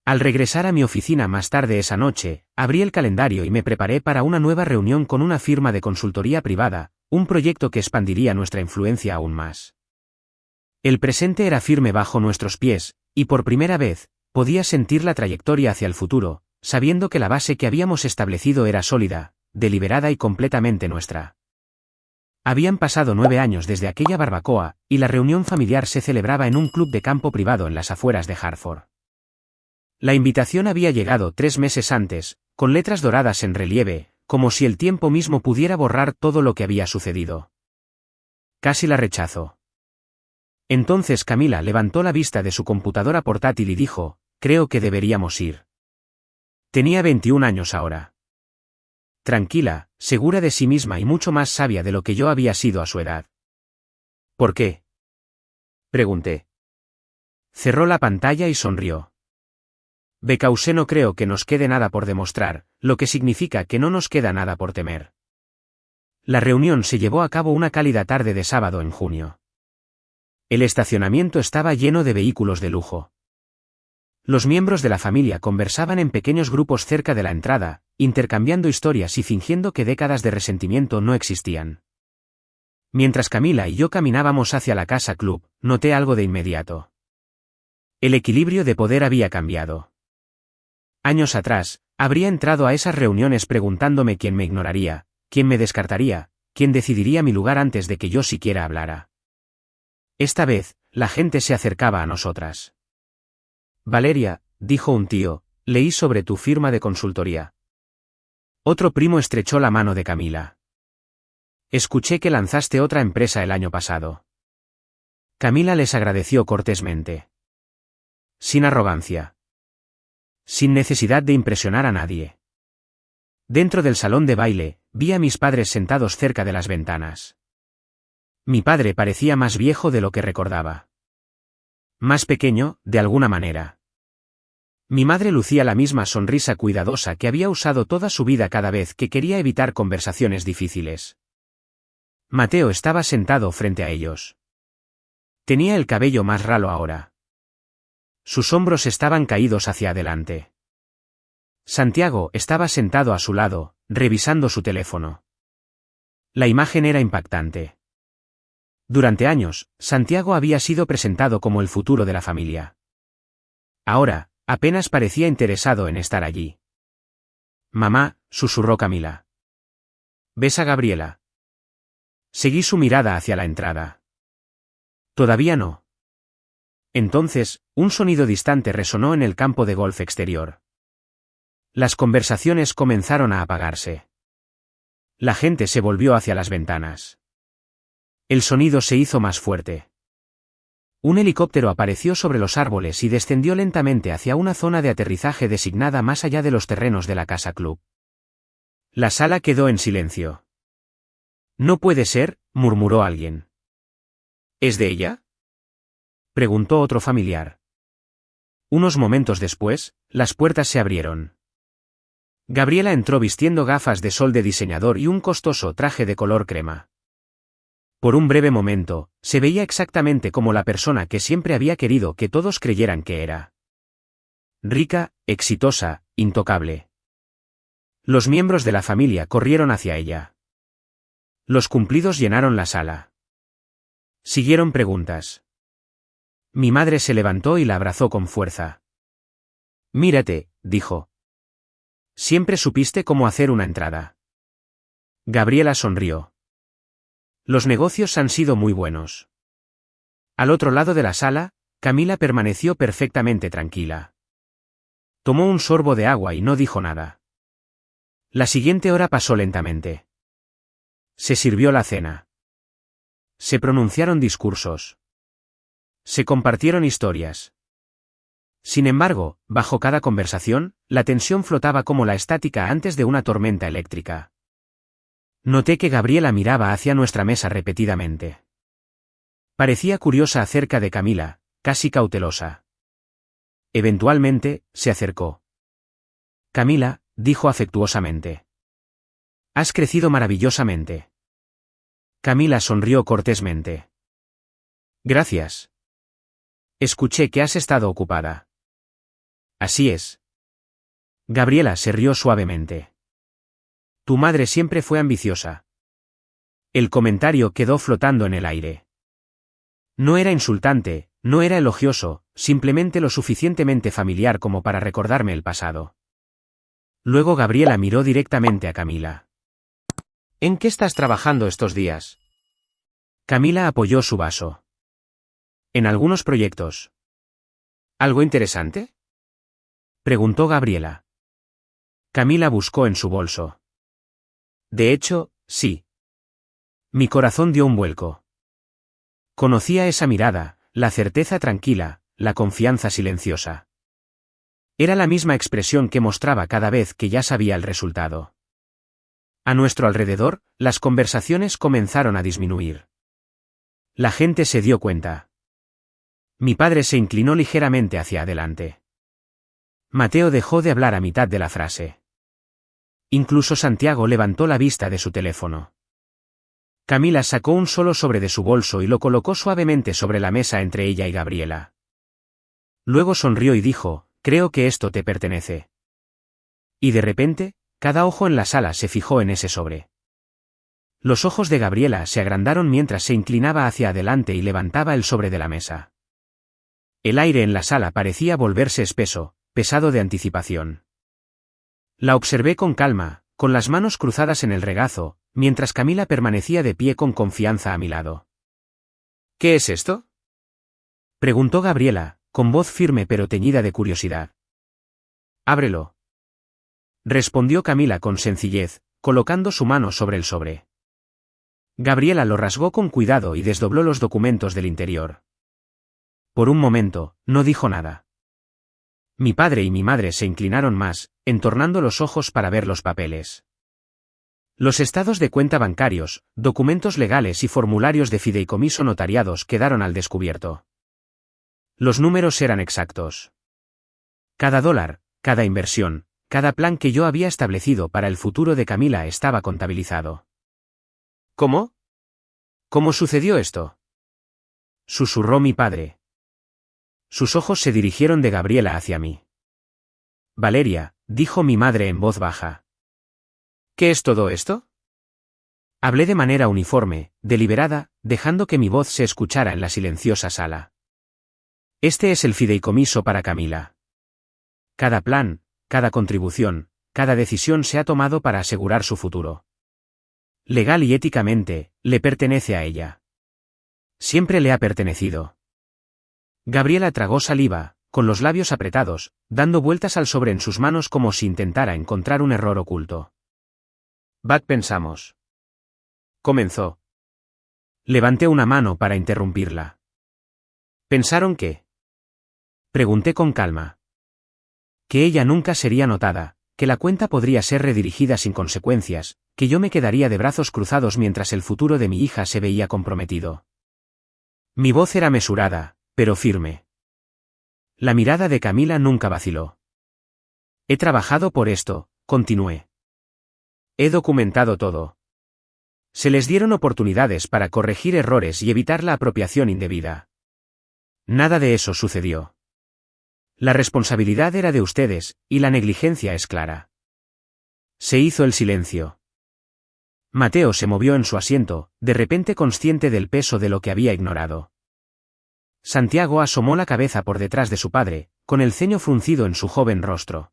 Al regresar a mi oficina más tarde esa noche, abrí el calendario y me preparé para una nueva reunión con una firma de consultoría privada, un proyecto que expandiría nuestra influencia aún más. El presente era firme bajo nuestros pies, y por primera vez, podía sentir la trayectoria hacia el futuro, sabiendo que la base que habíamos establecido era sólida, deliberada y completamente nuestra. Habían pasado 9 años desde aquella barbacoa, y la reunión familiar se celebraba en un club de campo privado en las afueras de Hartford. La invitación había llegado 3 meses antes, con letras doradas en relieve, como si el tiempo mismo pudiera borrar todo lo que había sucedido. Casi la rechazó. Entonces Camila levantó la vista de su computadora portátil y dijo, creo que deberíamos ir. Tenía 21 años ahora. Tranquila, segura de sí misma y mucho más sabia de lo que yo había sido a su edad. ¿Por qué? Pregunté. Cerró la pantalla y sonrió. Because no creo que nos quede nada por demostrar, lo que significa que no nos queda nada por temer. La reunión se llevó a cabo una cálida tarde de sábado en junio. El estacionamiento estaba lleno de vehículos de lujo. Los miembros de la familia conversaban en pequeños grupos cerca de la entrada, intercambiando historias y fingiendo que décadas de resentimiento no existían. Mientras Camila y yo caminábamos hacia la casa club, noté algo de inmediato. El equilibrio de poder había cambiado. Años atrás, habría entrado a esas reuniones preguntándome quién me ignoraría, quién me descartaría, quién decidiría mi lugar antes de que yo siquiera hablara. Esta vez, la gente se acercaba a nosotras. Valeria, dijo un tío, leí sobre tu firma de consultoría. Otro primo estrechó la mano de Camila. Escuché que lanzaste otra empresa el año pasado. Camila les agradeció cortésmente. Sin arrogancia. Sin necesidad de impresionar a nadie. Dentro del salón de baile, vi a mis padres sentados cerca de las ventanas. Mi padre parecía más viejo de lo que recordaba. Más pequeño, de alguna manera. Mi madre lucía la misma sonrisa cuidadosa que había usado toda su vida cada vez que quería evitar conversaciones difíciles. Mateo estaba sentado frente a ellos. Tenía el cabello más ralo ahora. Sus hombros estaban caídos hacia adelante. Santiago estaba sentado a su lado, revisando su teléfono. La imagen era impactante. Durante años, Santiago había sido presentado como el futuro de la familia. Ahora, apenas parecía interesado en estar allí. Mamá, susurró Camila. ¿Ves a Gabriela? Seguí su mirada hacia la entrada. Todavía no. Entonces, un sonido distante resonó en el campo de golf exterior. Las conversaciones comenzaron a apagarse. La gente se volvió hacia las ventanas. El sonido se hizo más fuerte. Un helicóptero apareció sobre los árboles y descendió lentamente hacia una zona de aterrizaje designada más allá de los terrenos de la casa club. La sala quedó en silencio. No puede ser, murmuró alguien. ¿Es de ella? Preguntó otro familiar. Unos momentos después, las puertas se abrieron. Gabriela entró vistiendo gafas de sol de diseñador y un costoso traje de color crema. Por un breve momento, se veía exactamente como la persona que siempre había querido que todos creyeran que era. Rica, exitosa, intocable. Los miembros de la familia corrieron hacia ella. Los cumplidos llenaron la sala. Siguieron preguntas. Mi madre se levantó y la abrazó con fuerza. Mírate, dijo. Siempre supiste cómo hacer una entrada. Gabriela sonrió. Los negocios han sido muy buenos. Al otro lado de la sala, Camila permaneció perfectamente tranquila. Tomó un sorbo de agua y no dijo nada. La siguiente hora pasó lentamente. Se sirvió la cena. Se pronunciaron discursos. Se compartieron historias. Sin embargo, bajo cada conversación, la tensión flotaba como la estática antes de una tormenta eléctrica. Noté que Gabriela miraba hacia nuestra mesa repetidamente. Parecía curiosa acerca de Camila, casi cautelosa. Eventualmente, se acercó. Camila, dijo afectuosamente. Has crecido maravillosamente. Camila sonrió cortésmente. Gracias. Escuché que has estado ocupada. Así es. Gabriela se rió suavemente. Tu madre siempre fue ambiciosa. El comentario quedó flotando en el aire. No era insultante, no era elogioso, simplemente lo suficientemente familiar como para recordarme el pasado. Luego Gabriela miró directamente a Camila. ¿En qué estás trabajando estos días? Camila apoyó su vaso. En algunos proyectos. ¿Algo interesante? Preguntó Gabriela. Camila buscó en su bolso. De hecho, sí. Mi corazón dio un vuelco. Conocía esa mirada, la certeza tranquila, la confianza silenciosa. Era la misma expresión que mostraba cada vez que ya sabía el resultado. A nuestro alrededor, las conversaciones comenzaron a disminuir. La gente se dio cuenta. Mi padre se inclinó ligeramente hacia adelante. Mateo dejó de hablar a mitad de la frase. Incluso Santiago levantó la vista de su teléfono. Camila sacó un solo sobre de su bolso y lo colocó suavemente sobre la mesa entre ella y Gabriela. Luego sonrió y dijo, creo que esto te pertenece. Y de repente, cada ojo en la sala se fijó en ese sobre. Los ojos de Gabriela se agrandaron mientras se inclinaba hacia adelante y levantaba el sobre de la mesa. El aire en la sala parecía volverse espeso, pesado de anticipación. La observé con calma, con las manos cruzadas en el regazo, mientras Camila permanecía de pie con confianza a mi lado. ¿Qué es esto? Preguntó Gabriela, con voz firme pero teñida de curiosidad. Ábrelo. Respondió Camila con sencillez, colocando su mano sobre el sobre. Gabriela lo rasgó con cuidado y desdobló los documentos del interior. Por un momento, no dijo nada. Mi padre y mi madre se inclinaron más, entornando los ojos para ver los papeles. Los estados de cuenta bancarios, documentos legales y formularios de fideicomiso notariados quedaron al descubierto. Los números eran exactos. Cada dólar, cada inversión, cada plan que yo había establecido para el futuro de Camila estaba contabilizado. ¿Cómo? ¿Cómo sucedió esto? Susurró mi padre. Sus ojos se dirigieron de Gabriela hacia mí. Valeria, dijo mi madre en voz baja. ¿Qué es todo esto? Hablé de manera uniforme, deliberada, dejando que mi voz se escuchara en la silenciosa sala. Este es el fideicomiso para Camila. Cada plan, cada contribución, cada decisión se ha tomado para asegurar su futuro. Legal y éticamente, le pertenece a ella. Siempre le ha pertenecido. Gabriela tragó saliva, con los labios apretados, dando vueltas al sobre en sus manos como si intentara encontrar un error oculto. Pensamos. Comenzó. Levanté una mano para interrumpirla. ¿Pensaron qué? Pregunté con calma. Que ella nunca sería notada, que la cuenta podría ser redirigida sin consecuencias, que yo me quedaría de brazos cruzados mientras el futuro de mi hija se veía comprometido. Mi voz era mesurada, pero firme. La mirada de Camila nunca vaciló. He trabajado por esto, continué. He documentado todo. Se les dieron oportunidades para corregir errores y evitar la apropiación indebida. Nada de eso sucedió. La responsabilidad era de ustedes, y la negligencia es clara. Se hizo el silencio. Mateo se movió en su asiento, de repente consciente del peso de lo que había ignorado. Santiago asomó la cabeza por detrás de su padre, con el ceño fruncido en su joven rostro.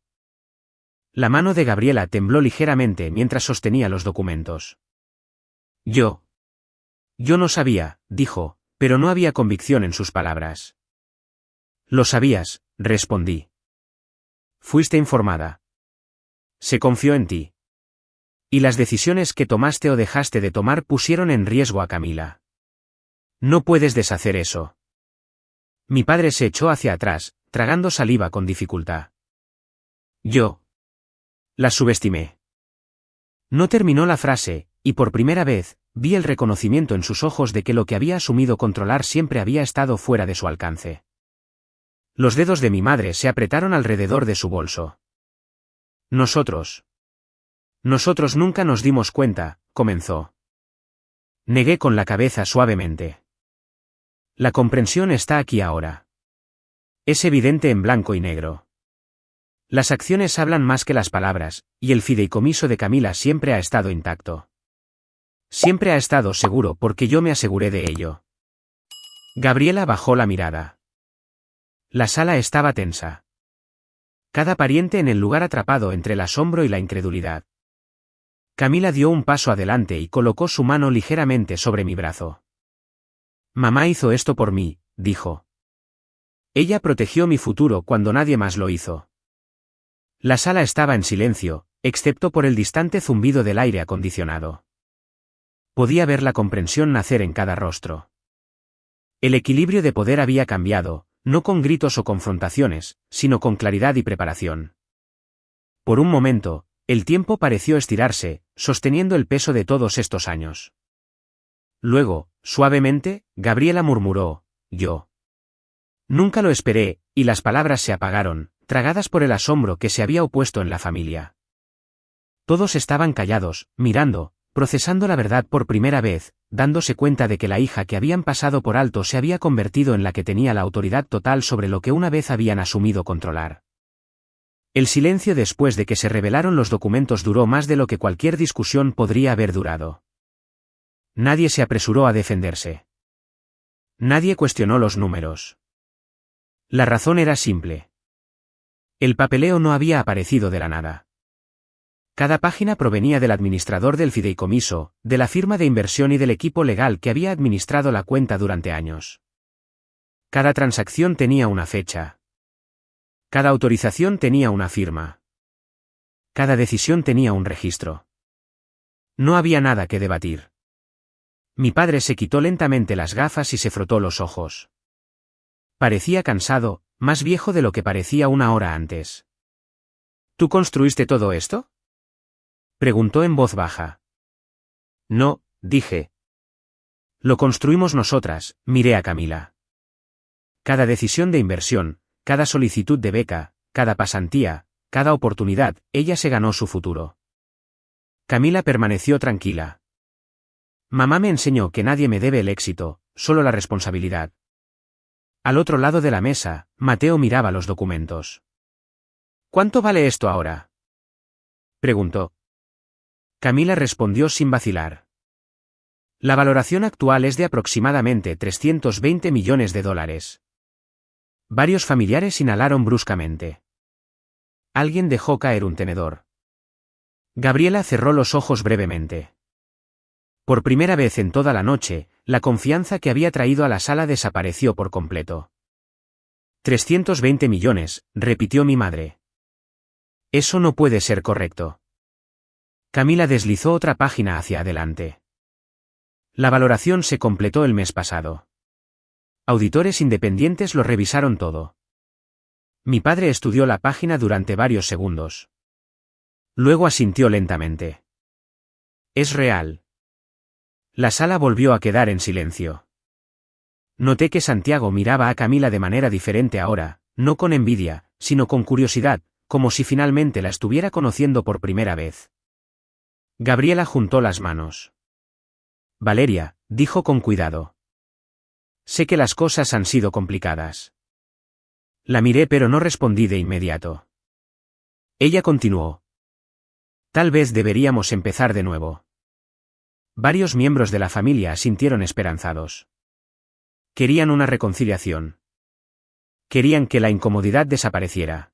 La mano de Gabriela tembló ligeramente mientras sostenía los documentos. Yo no sabía, dijo, pero no había convicción en sus palabras. Lo sabías, respondí. Fuiste informada. Se confió en ti. Y las decisiones que tomaste o dejaste de tomar pusieron en riesgo a Camila. No puedes deshacer eso. Mi padre se echó hacia atrás, tragando saliva con dificultad. Yo la subestimé. No terminó la frase, y por primera vez, vi el reconocimiento en sus ojos de que lo que había asumido controlar siempre había estado fuera de su alcance. Los dedos de mi madre se apretaron alrededor de su bolso. Nosotros nunca nos dimos cuenta, comenzó. Negué con la cabeza suavemente. La comprensión está aquí ahora. Es evidente en blanco y negro. Las acciones hablan más que las palabras, y el fideicomiso de Camila siempre ha estado intacto. Siempre ha estado seguro porque yo me aseguré de ello. Gabriela bajó la mirada. La sala estaba tensa. Cada pariente en el lugar atrapado entre el asombro y la incredulidad. Camila dio un paso adelante y colocó su mano ligeramente sobre mi brazo. Mamá hizo esto por mí, dijo. Ella protegió mi futuro cuando nadie más lo hizo. La sala estaba en silencio, excepto por el distante zumbido del aire acondicionado. Podía ver la comprensión nacer en cada rostro. El equilibrio de poder había cambiado, no con gritos o confrontaciones, sino con claridad y preparación. Por un momento, el tiempo pareció estirarse, sosteniendo el peso de todos estos años. Luego, suavemente, Gabriela murmuró, yo. Nunca lo esperé, y las palabras se apagaron, tragadas por el asombro que se había opuesto en la familia. Todos estaban callados, mirando, procesando la verdad por primera vez, dándose cuenta de que la hija que habían pasado por alto se había convertido en la que tenía la autoridad total sobre lo que una vez habían asumido controlar. El silencio después de que se revelaron los documentos duró más de lo que cualquier discusión podría haber durado. Nadie se apresuró a defenderse. Nadie cuestionó los números. La razón era simple. El papeleo no había aparecido de la nada. Cada página provenía del administrador del fideicomiso, de la firma de inversión y del equipo legal que había administrado la cuenta durante años. Cada transacción tenía una fecha. Cada autorización tenía una firma. Cada decisión tenía un registro. No había nada que debatir. Mi padre se quitó lentamente las gafas y se frotó los ojos. Parecía cansado, más viejo de lo que parecía una hora antes. ¿Tú construiste todo esto?, preguntó en voz baja. No, dije. Lo construimos nosotras, miré a Camila. Cada decisión de inversión, cada solicitud de beca, cada pasantía, cada oportunidad, ella se ganó su futuro. Camila permaneció tranquila. Mamá me enseñó que nadie me debe el éxito, solo la responsabilidad. Al otro lado de la mesa, Mateo miraba los documentos. ¿Cuánto vale esto ahora?, preguntó. Camila respondió sin vacilar. La valoración actual es de aproximadamente 320 millones de dólares. Varios familiares inhalaron bruscamente. Alguien dejó caer un tenedor. Gabriela cerró los ojos brevemente. Por primera vez en toda la noche, la confianza que había traído a la sala desapareció por completo. 320 millones, repitió mi madre. Eso no puede ser correcto. Camila deslizó otra página hacia adelante. La valoración se completó el mes pasado. Auditores independientes lo revisaron todo. Mi padre estudió la página durante varios segundos. Luego asintió lentamente. Es real. La sala volvió a quedar en silencio. Noté que Santiago miraba a Camila de manera diferente ahora, no con envidia, sino con curiosidad, como si finalmente la estuviera conociendo por primera vez. Gabriela juntó las manos. Valeria, dijo con cuidado. Sé que las cosas han sido complicadas. La miré pero no respondí de inmediato. Ella continuó. Tal vez deberíamos empezar de nuevo. Varios miembros de la familia asintieron esperanzados. Querían una reconciliación. Querían que la incomodidad desapareciera.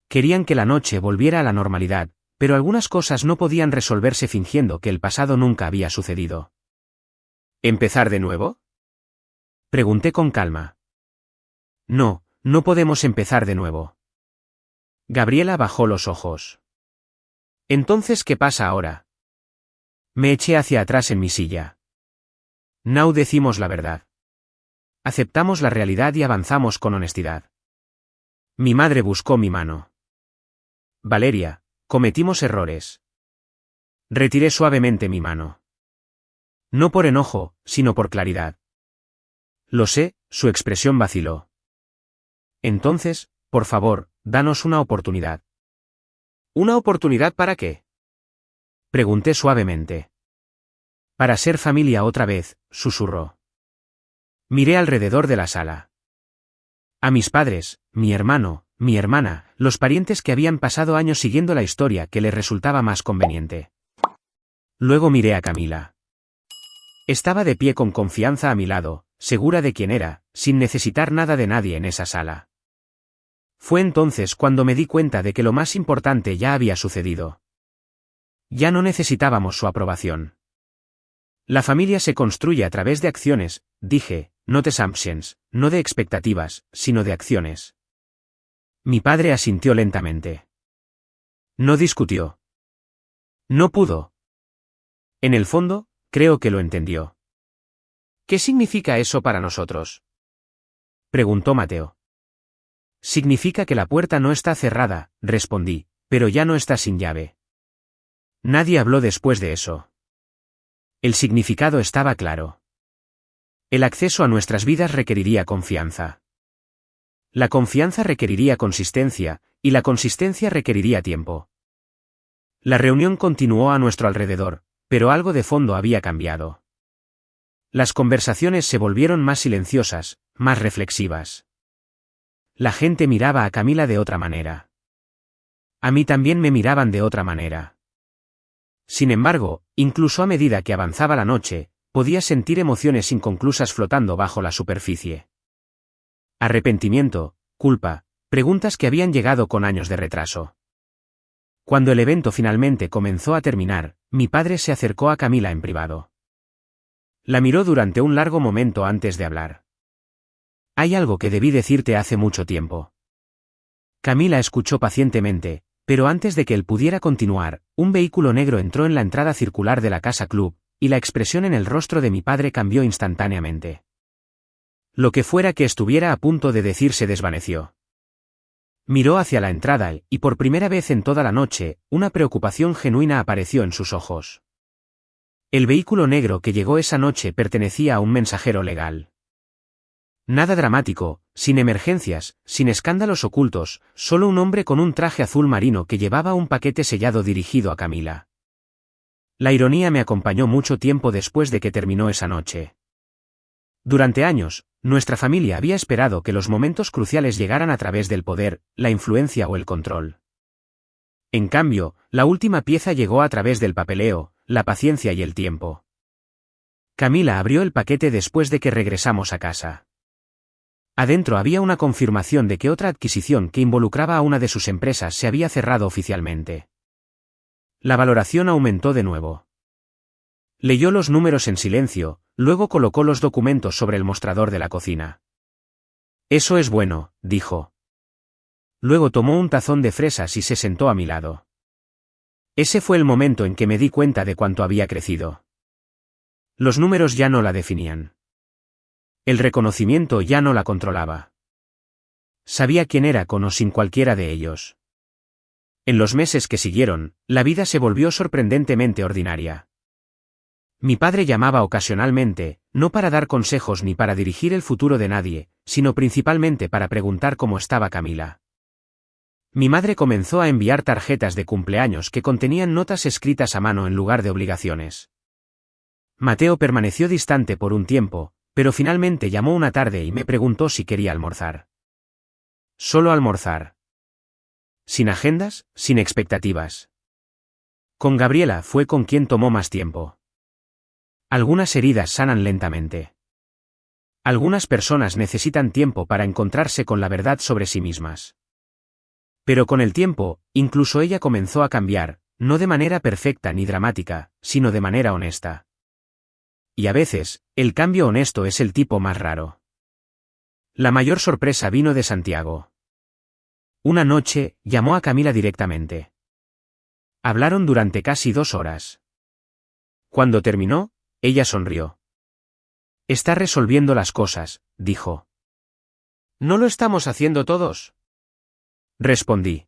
Querían que la noche volviera a la normalidad, pero algunas cosas no podían resolverse fingiendo que el pasado nunca había sucedido. ¿Empezar de nuevo?, pregunté con calma. No, no podemos empezar de nuevo. Gabriela bajó los ojos. Entonces, ¿qué pasa ahora? Me eché hacia atrás en mi silla. No decimos la verdad. Aceptamos la realidad y avanzamos con honestidad. Mi madre buscó mi mano. Valeria, cometimos errores. Retiré suavemente mi mano. No por enojo, sino por claridad. Lo sé, su expresión vaciló. Entonces, por favor, danos una oportunidad. ¿Una oportunidad para qué?, pregunté suavemente. Para ser familia otra vez, susurró. Miré alrededor de la sala. A mis padres, mi hermano, mi hermana, los parientes que habían pasado años siguiendo la historia que les resultaba más conveniente. Luego miré a Camila. Estaba de pie con confianza a mi lado, segura de quién era, sin necesitar nada de nadie en esa sala. Fue entonces cuando me di cuenta de que lo más importante ya había sucedido. Ya no necesitábamos su aprobación. La familia se construye a través de acciones, dije, not assumptions, no de expectativas, sino de acciones. Mi padre asintió lentamente. No discutió. No pudo. En el fondo, creo que lo entendió. ¿Qué significa eso para nosotros?, preguntó Mateo. Significa que la puerta no está cerrada, respondí, pero ya no está sin llave. Nadie habló después de eso. El significado estaba claro. El acceso a nuestras vidas requeriría confianza. La confianza requeriría consistencia, y la consistencia requeriría tiempo. La reunión continuó a nuestro alrededor, pero algo de fondo había cambiado. Las conversaciones se volvieron más silenciosas, más reflexivas. La gente miraba a Camila de otra manera. A mí también me miraban de otra manera. Sin embargo, incluso a medida que avanzaba la noche, podía sentir emociones inconclusas flotando bajo la superficie. Arrepentimiento, culpa, preguntas que habían llegado con años de retraso. Cuando el evento finalmente comenzó a terminar, mi padre se acercó a Camila en privado. La miró durante un largo momento antes de hablar. Hay algo que debí decirte hace mucho tiempo. Camila escuchó pacientemente, pero antes de que él pudiera continuar, un vehículo negro entró en la entrada circular de la casa club, y la expresión en el rostro de mi padre cambió instantáneamente. Lo que fuera que estuviera a punto de decir se desvaneció. Miró hacia la entrada y por primera vez en toda la noche, una preocupación genuina apareció en sus ojos. El vehículo negro que llegó esa noche pertenecía a un mensajero legal. Nada dramático, sin emergencias, sin escándalos ocultos, solo un hombre con un traje azul marino que llevaba un paquete sellado dirigido a Camila. La ironía me acompañó mucho tiempo después de que terminó esa noche. Durante años, nuestra familia había esperado que los momentos cruciales llegaran a través del poder, la influencia o el control. En cambio, la última pieza llegó a través del papeleo, la paciencia y el tiempo. Camila abrió el paquete después de que regresamos a casa. Adentro había una confirmación de que otra adquisición que involucraba a una de sus empresas se había cerrado oficialmente. La valoración aumentó de nuevo. Leyó los números en silencio, luego colocó los documentos sobre el mostrador de la cocina. Eso es bueno, dijo. Luego tomó un tazón de fresas y se sentó a mi lado. Ese fue el momento en que me di cuenta de cuánto había crecido. Los números ya no la definían. El reconocimiento ya no la controlaba. Sabía quién era con o sin cualquiera de ellos. En los meses que siguieron, la vida se volvió sorprendentemente ordinaria. Mi padre llamaba ocasionalmente, no para dar consejos ni para dirigir el futuro de nadie, sino principalmente para preguntar cómo estaba Camila. Mi madre comenzó a enviar tarjetas de cumpleaños que contenían notas escritas a mano en lugar de obligaciones. Mateo permaneció distante por un tiempo, pero finalmente llamó una tarde y me preguntó si quería almorzar. Solo almorzar. Sin agendas, sin expectativas. Con Gabriela fue con quien tomó más tiempo. Algunas heridas sanan lentamente. Algunas personas necesitan tiempo para encontrarse con la verdad sobre sí mismas. Pero con el tiempo, incluso ella comenzó a cambiar, no de manera perfecta ni dramática, sino de manera honesta. Y a veces, el cambio honesto es el tipo más raro. La mayor sorpresa vino de Santiago. Una noche, llamó a Camila directamente. Hablaron durante casi 2 horas. Cuando terminó, ella sonrió. Está resolviendo las cosas, dijo. ¿No lo estamos haciendo todos?, respondí.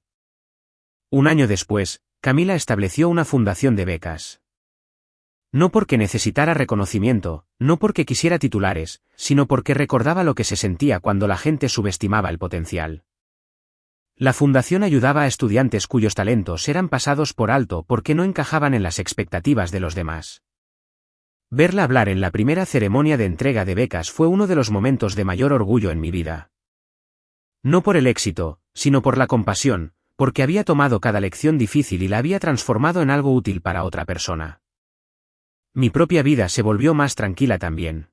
Un año después, Camila estableció una fundación de becas. No porque necesitara reconocimiento, no porque quisiera titulares, sino porque recordaba lo que se sentía cuando la gente subestimaba el potencial. La fundación ayudaba a estudiantes cuyos talentos eran pasados por alto porque no encajaban en las expectativas de los demás. Verla hablar en la primera ceremonia de entrega de becas fue uno de los momentos de mayor orgullo en mi vida. No por el éxito, sino por la compasión, porque había tomado cada lección difícil y la había transformado en algo útil para otra persona. Mi propia vida se volvió más tranquila también.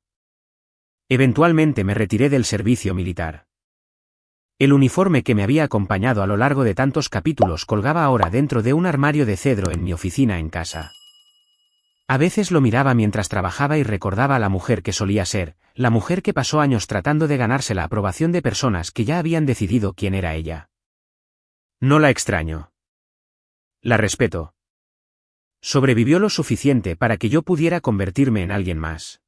Eventualmente me retiré del servicio militar. El uniforme que me había acompañado a lo largo de tantos capítulos colgaba ahora dentro de un armario de cedro en mi oficina en casa. A veces lo miraba mientras trabajaba y recordaba a la mujer que solía ser, la mujer que pasó años tratando de ganarse la aprobación de personas que ya habían decidido quién era ella. No la extraño. La respeto. Sobrevivió lo suficiente para que yo pudiera convertirme en alguien más.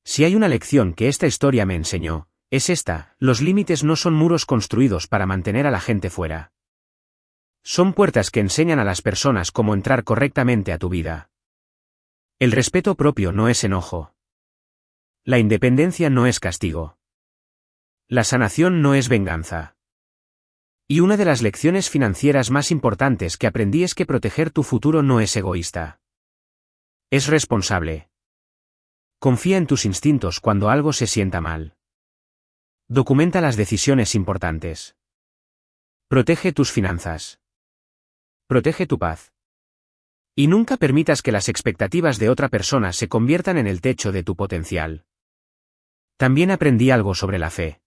Si hay una lección que esta historia me enseñó, es esta: los límites no son muros construidos para mantener a la gente fuera. Son puertas que enseñan a las personas cómo entrar correctamente a tu vida. El respeto propio no es enojo. La independencia no es castigo. La sanación no es venganza. Y una de las lecciones financieras más importantes que aprendí es que proteger tu futuro no es egoísta. Es responsable. Confía en tus instintos cuando algo se sienta mal. Documenta las decisiones importantes. Protege tus finanzas. Protege tu paz. Y nunca permitas que las expectativas de otra persona se conviertan en el techo de tu potencial. También aprendí algo sobre la fe.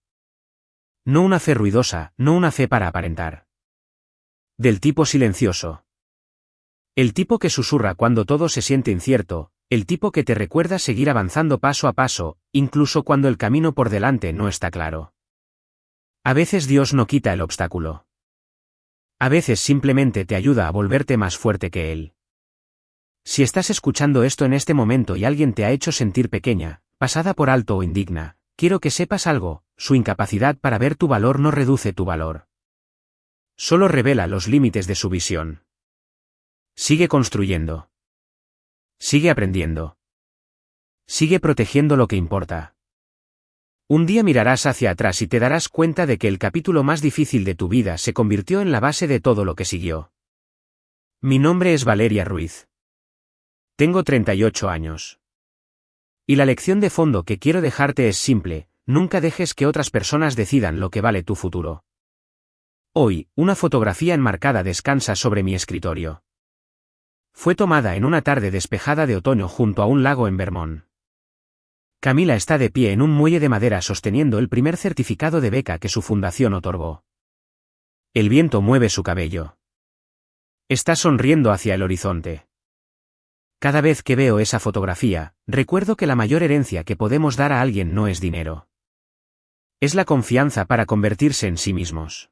No una fe ruidosa, no una fe para aparentar. Del tipo silencioso. El tipo que susurra cuando todo se siente incierto, el tipo que te recuerda seguir avanzando paso a paso, incluso cuando el camino por delante no está claro. A veces Dios no quita el obstáculo. A veces simplemente te ayuda a volverte más fuerte que Él. Si estás escuchando esto en este momento y alguien te ha hecho sentir pequeña, pasada por alto o indigna, quiero que sepas algo: su incapacidad para ver tu valor no reduce tu valor. Solo revela los límites de su visión. Sigue construyendo. Sigue aprendiendo. Sigue protegiendo lo que importa. Un día mirarás hacia atrás y te darás cuenta de que el capítulo más difícil de tu vida se convirtió en la base de todo lo que siguió. Mi nombre es Valeria Ruiz. Tengo 38 años. Y la lección de fondo que quiero dejarte es simple: nunca dejes que otras personas decidan lo que vale tu futuro. Hoy, una fotografía enmarcada descansa sobre mi escritorio. Fue tomada en una tarde despejada de otoño junto a un lago en Vermont. Camila está de pie en un muelle de madera sosteniendo el primer certificado de beca que su fundación otorgó. El viento mueve su cabello. Está sonriendo hacia el horizonte. Cada vez que veo esa fotografía, recuerdo que la mayor herencia que podemos dar a alguien no es dinero. Es la confianza para convertirse en sí mismos.